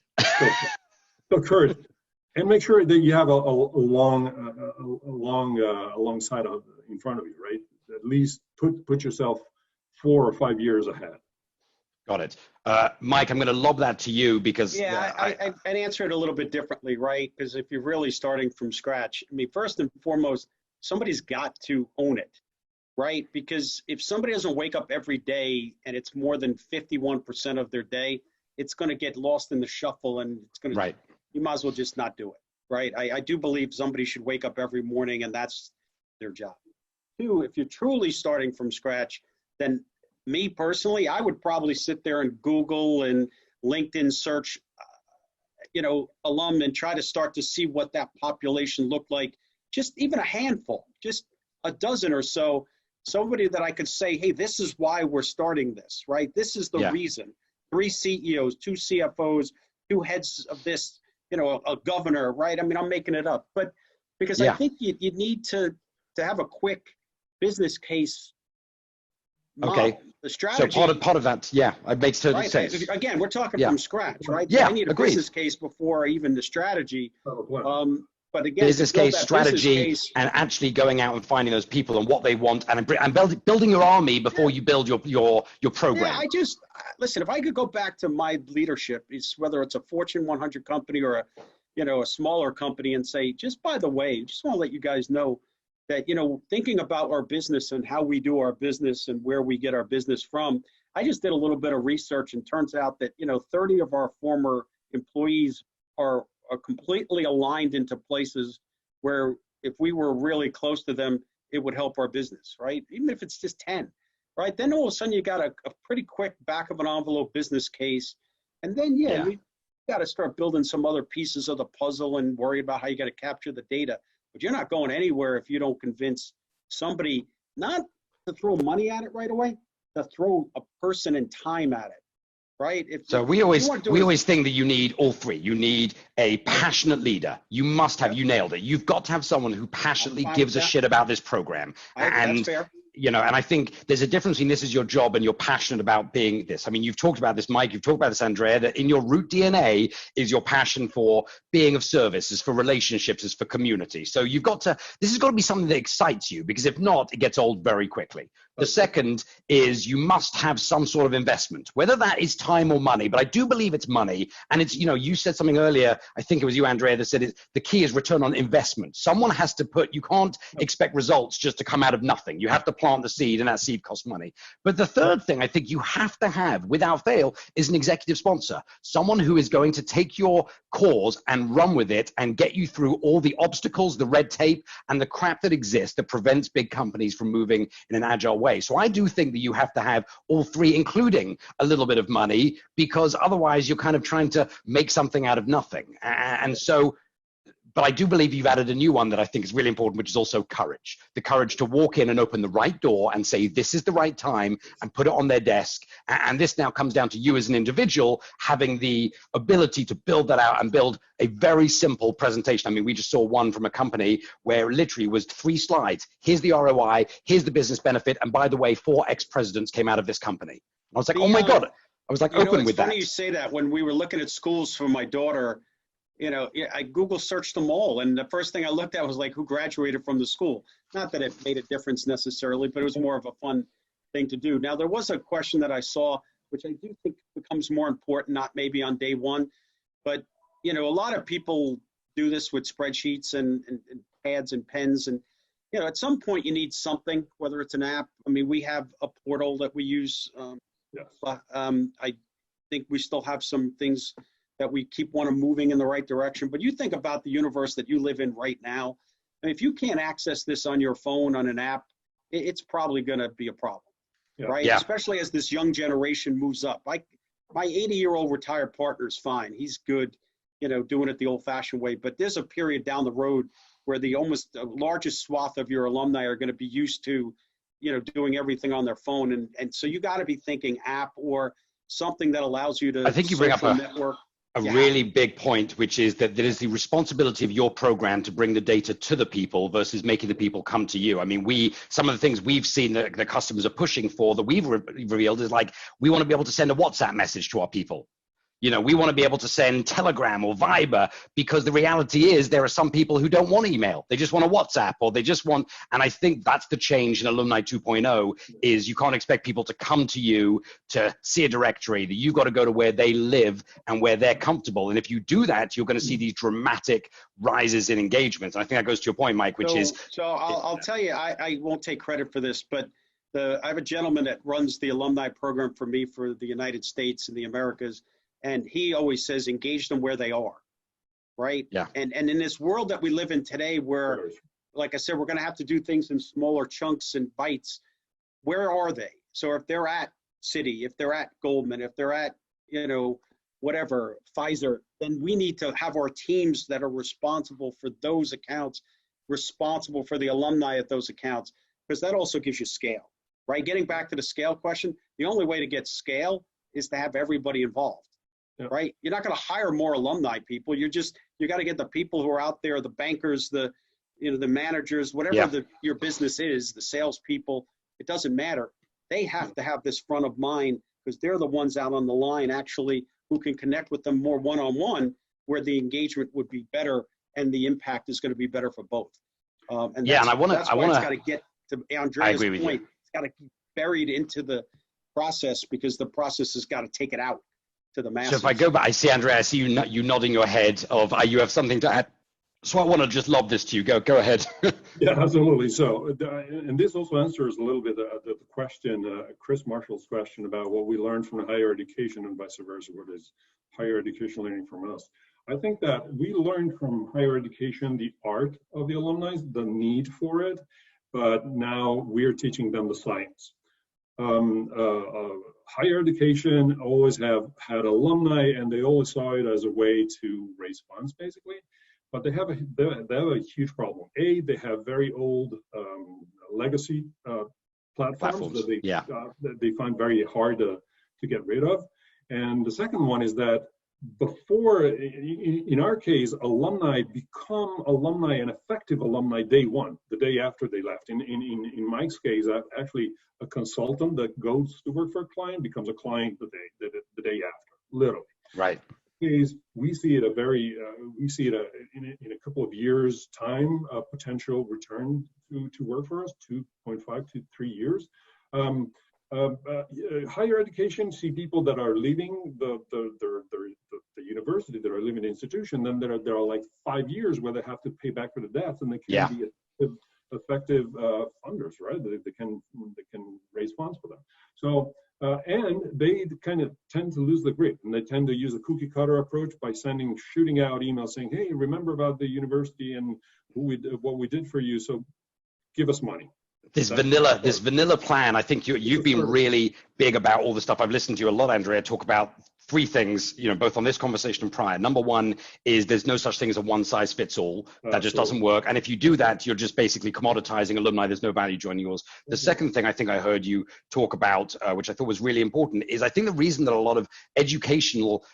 So courage, and make sure that you have a long side in front of you, right? At least put yourself 4 or 5 years ahead. Got it. Mike, I'm going to lob that to you, because I'd answer it a little bit differently, right? Because if you're really starting from scratch, I mean, first and foremost, somebody's got to own it. Right? Because if somebody doesn't wake up every day and it's more than 51% of their day, it's going to get lost in the shuffle, and it's going to, you might as well just not do it. Right? I do believe somebody should wake up every morning and that's their job. 2, if you're truly starting from scratch, then me personally, I would probably sit there and Google and LinkedIn search alum and try to start to see what that population looked like. Just even a handful, just a dozen or so, somebody that I could say, hey, this is why we're starting this, right? This is the reason. 3 CEOs, 2 CFOs, 2 heads of this, a governor, right? I mean, I'm making it up, but because I think you need to have a quick business case model. Okay. The strategy. So part of that, it makes total sense. Again, we're talking from scratch, right? Yeah, so I need a agreed. business case before even the strategy. But again, business case, strategy, and actually going out and finding those people and what they want, and building your army before you build your program. Yeah, listen. If I could go back to my leadership, whether it's a Fortune 100 company or a smaller company, and say, just by the way, just want to let you guys know that thinking about our business and how we do our business and where we get our business from. I just did a little bit of research, and turns out that 30 of our former employees are completely aligned into places where if we were really close to them, it would help our business, right? Even if it's just 10, right? Then all of a sudden you got a pretty quick back of an envelope business case. And then, you got to start building some other pieces of the puzzle and worry about how you got to capture the data. But you're not going anywhere if you don't convince somebody not to throw money at it right away, to throw a person and time at it. Right. We always think that you need all 3. You need a passionate leader. You must have. You nailed it. You've got to have someone who passionately gives a shit about this program. That's fair. And I think there's a difference between this is your job and you're passionate about being this. I mean, you've talked about this, Mike, you've talked about this, Andrea, that in your root DNA is your passion for being of service, is for relationships, is for community. So this has got to be something that excites you, because if not, it gets old very quickly. The second is you must have some sort of investment, whether that is time or money, but I do believe it's money. And it's, you said something earlier, I think it was you, Andrea, that said the key is return on investment. Someone has to you can't expect results just to come out of nothing. You have to plant the seed, and that seed costs money. But the third thing I think you have to have without fail is an executive sponsor, someone who is going to take your cause and run with it and get you through all the obstacles, the red tape, and the crap that exists that prevents big companies from moving in an agile way. So I do think that you have to have all 3, including a little bit of money, because otherwise you're kind of trying to make something out of nothing. But I do believe you've added a new one that I think is really important, which is also courage. The courage to walk in and open the right door and say, this is the right time, and put it on their desk. And this now comes down to you as an individual having the ability to build that out and build a very simple presentation. I mean, we just saw one from a company where it literally was 3 slides. Here's the ROI, here's the business benefit. And by the way, 4 ex-presidents came out of this company. And I was like, oh my God. I was like, open with that. It's funny you say that. When we were looking at schools for my daughter, I Google searched them all, and the first thing I looked at was like who graduated from the school. Not that it made a difference necessarily, but it was more of a fun thing to do. Now, there was a question that I saw, which I do think becomes more important, not maybe on day one, but a lot of people do this with spreadsheets and pads and pens, and at some point you need something, whether it's an app. I mean, we have a portal that we use. I think we still have some things that we keep moving in the right direction. But you think about the universe that you live in right now. And if you can't access this on your phone, on an app, it's probably going to be a problem, right? Yeah. Especially as this young generation moves up. My 80-year-old retired partner is fine. He's good, doing it the old-fashioned way. But there's a period down the road where the largest swath of your alumni are going to be used to, doing everything on their phone. And so you got to be thinking app or something that allows you to. I think you bring up a really big point, which is that there is the responsibility of your program to bring the data to the people versus making the people come to you. I mean, some of the things we've seen that the customers are pushing for that we've revealed is like, we want to be able to send a WhatsApp message to our people. We want to be able to send Telegram or Viber, because the reality is there are some people who don't want email. They just want a WhatsApp, or they just want, and I think that's the change in Alumni 2.0 is you can't expect people to come to you to see a directory. That you've got to go to where they live and where they're comfortable. And if you do that, you're going to see these dramatic rises in engagement. And I think that goes to your point, Mike, which is. So I'll tell you, I won't take credit for this, but I have a gentleman that runs the alumni program for me for the United States and the Americas. And he always says, engage them where they are, right? Yeah. And in this world that we live in today where, like I said, we're going to have to do things in smaller chunks and bites, where are they? So if they're at Citi, if they're at Goldman, if they're at, whatever, Pfizer, then we need to have our teams that are responsible for those accounts, responsible for the alumni at those accounts, because that also gives you scale, right? Getting back to the scale question, the only way to get scale is to have everybody involved, right? You're not going to hire more alumni people. You got to get the people who are out there, the bankers, the managers, whatever your business is, the salespeople, it doesn't matter. They have to have this front of mind because they're the ones out on the line actually who can connect with them more one-on-one, where the engagement would be better and the impact is going to be better for both. And I want to, it's got to get to Andrea's point. It's got to be buried into the process because the process has got to take it out to the masses. So if I go back, I see Andrea, I see you nodding your head of you have something to add. So I want to just lob this to you. Go ahead. Yeah, absolutely. So, and this also answers a little bit the question, Chris Marshall's question about what we learned from higher education and vice versa. What is higher education learning from us? I think that we learned from higher education the art of the alumni, the need for it, but now we're teaching them the science. Higher education always have had alumni, and they always saw it as a way to raise funds, basically. But they have a huge problem. They have very old legacy platforms that they find very hard to get rid of. And the second one is that before, in our case, alumni become alumni and effective alumni day one, the day after they left. In Mike's case, actually a consultant that goes to work for a client becomes a client the day after, literally. Right. We see it in a couple of years' time, a potential return to work for us, 2.5 to 3 years. Higher education, see people that are leaving the university, that are leaving the institution, then there are like 5 years where they have to pay back for the debts, and they can be effective funders, right? They can raise funds for them. So. And they kind of tend to lose the grip, and they tend to use a cookie cutter approach by shooting out emails saying, "Hey, remember about the university and what we did for you? So give us money." This vanilla plan. I think you've been really big about all the stuff. I've listened to you a lot, Andrea, talk about three things, both on this conversation and prior. Number one is there's no such thing as a one size fits all. That just doesn't work. And if you do that, you're just basically commoditizing alumni. There's no value joining yours. The second thing I think I heard you talk about, which I thought was really important, is I think the reason that a lot of educational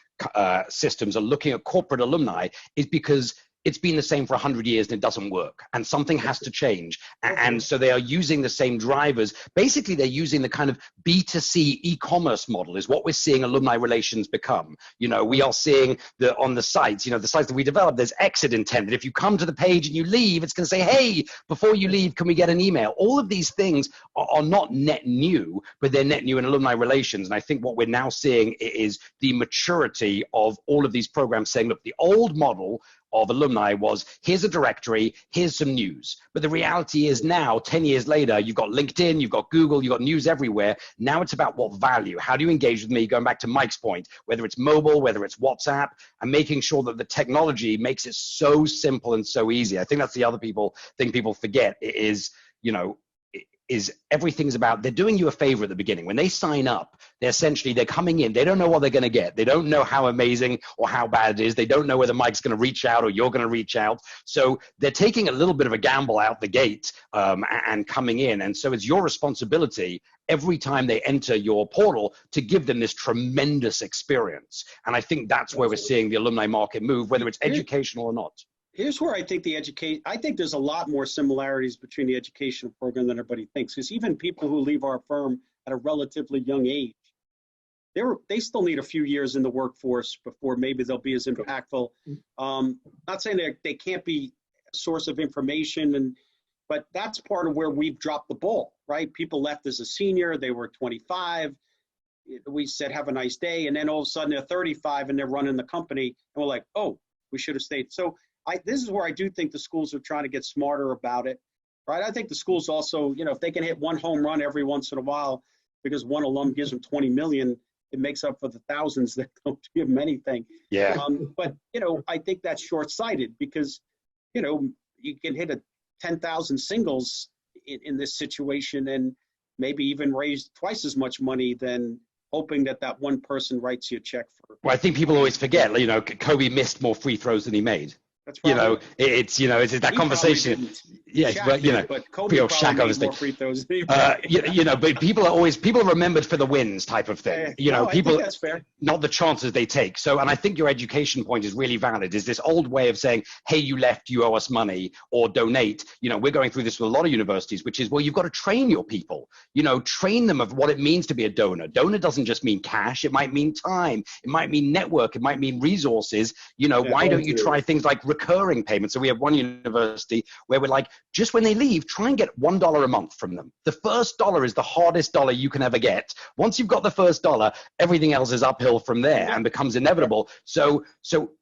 systems are looking at corporate alumni is because it's been the same for 100 years and it doesn't work, and something has to change. And so they are using the same drivers. Basically, they're using the kind of B2C e-commerce model is what we're seeing alumni relations become. We are seeing on the sites, the sites that we develop, there's exit intent. That if you come to the page and you leave, it's going to say, hey, before you leave, can we get an email? All of these things are not net new, but they're net new in alumni relations. And I think what we're now seeing is the maturity of all of these programs saying, look, the old model of alumni was, here's a directory, here's some news. But the reality is now, 10 years later, you've got LinkedIn, you've got Google, you've got news everywhere. Now it's about what value. How do you engage with me? Going back to Mike's point, whether it's mobile, whether it's WhatsApp, and making sure that the technology makes it so simple and so easy. I think that's the other thing people forget is, is everything's about, they're doing you a favor at the beginning. When they sign up, they're coming in, they don't know what they're going to get. They don't know how amazing or how bad it is. They don't know whether Mike's going to reach out or you're going to reach out. So they're taking a little bit of a gamble out the gate and coming in. And so it's your responsibility every time they enter your portal to give them this tremendous experience. And I think that's where we're seeing the alumni market move, whether it's educational or not. Here's where I think I think there's a lot more similarities between the educational program than everybody thinks. Because even people who leave our firm at a relatively young age, they still need a few years in the workforce before maybe they'll be as impactful. Not saying that they can't be a source of information, but that's part of where we've dropped the ball, right? People left as a senior, they were 25. We said, have a nice day. And then all of a sudden they're 35 and they're running the company. And we're like, oh, we should have stayed. So this is where I do think the schools are trying to get smarter about it, right? I think the schools also, if they can hit one home run every once in a while because one alum gives them 20 million, it makes up for the thousands that don't give them anything. Yeah. But, I think that's short-sighted because, you can hit 10,000 singles in this situation and maybe even raise twice as much money than hoping that that one person writes you a check for. Well, I think people always forget, you know, Kobe missed more free throws than he made. That's right. You know, it's that conversation. Yes, but you know, but Kobe probably made more free throws than you know, but people are remembered for the wins type of thing. You know, I people, think that's fair. Not the chances they take. So, and I think your education point is really valid. Is this old way of saying, hey, you left, you owe us money, or donate. You know, we're going through this with a lot of universities, which is, well, you've got to train your people. You know, train them of what it means to be a donor. Donor doesn't just mean cash. It might mean time. It might mean network. It might mean resources. You know, why don't you try things like recurring payments? So we have one university where we're like, just when they leave, try and get $1 a month from them. The first dollar is the hardest dollar you can ever get. Once you've got the first dollar, everything else is uphill from there and becomes inevitable. So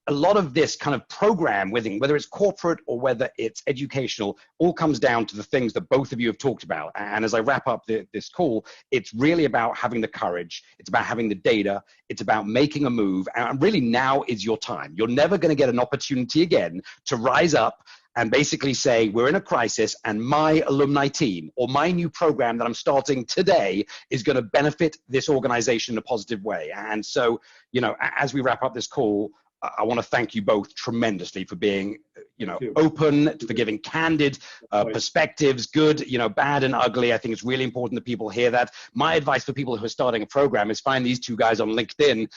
a lot of this kind of program, whether it's corporate or whether it's educational, all comes down to the things that both of you have talked about. And as I wrap up this call, it's really about having the courage. It's about having the data. It's about making a move. And really, now is your time. You're never going to get an opportunity again to rise up and basically say, we're in a crisis and my alumni team or my new program that I'm starting today is going to benefit this organization in a positive way. And so, you know, as we wrap up this call, I want to thank you both tremendously for being, you know, open, for giving candid perspectives, good, you know, bad and ugly. I think it's really important that people hear that. My advice for people who are starting a program is find these two guys on LinkedIn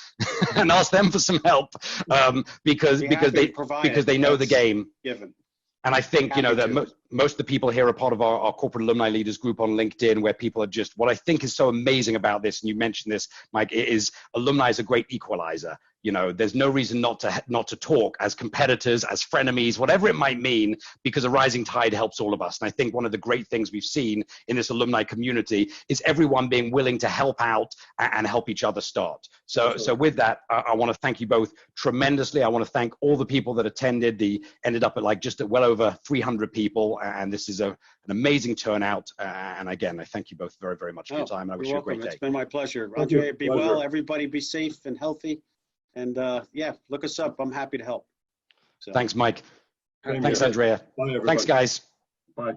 and ask them for some help because they know the game. Given. And I think, you know, that most of the people here are part of our corporate alumni leaders group on LinkedIn, where people are just, what I think is so amazing about this, and you mentioned this, Mike, is alumni is a great equalizer. You know, there's no reason not to talk as competitors, as frenemies, whatever it might mean, because a rising tide helps all of us. And I think one of the great things we've seen in this alumni community is everyone being willing to help out and help each other start. So with that, I want to thank you both tremendously. I want to thank all the people that attended. Ended up at just well over 300 people, and this is an amazing turnout. And again, I thank you both very, very much for your time. I wish you a great day. It's been my pleasure. Andrea, be well. Everybody be safe and healthy. And yeah, look us up. I'm happy to help. So. Thanks, Mike. Thanks, Andrea. Bye, everybody. Thanks, guys. Bye.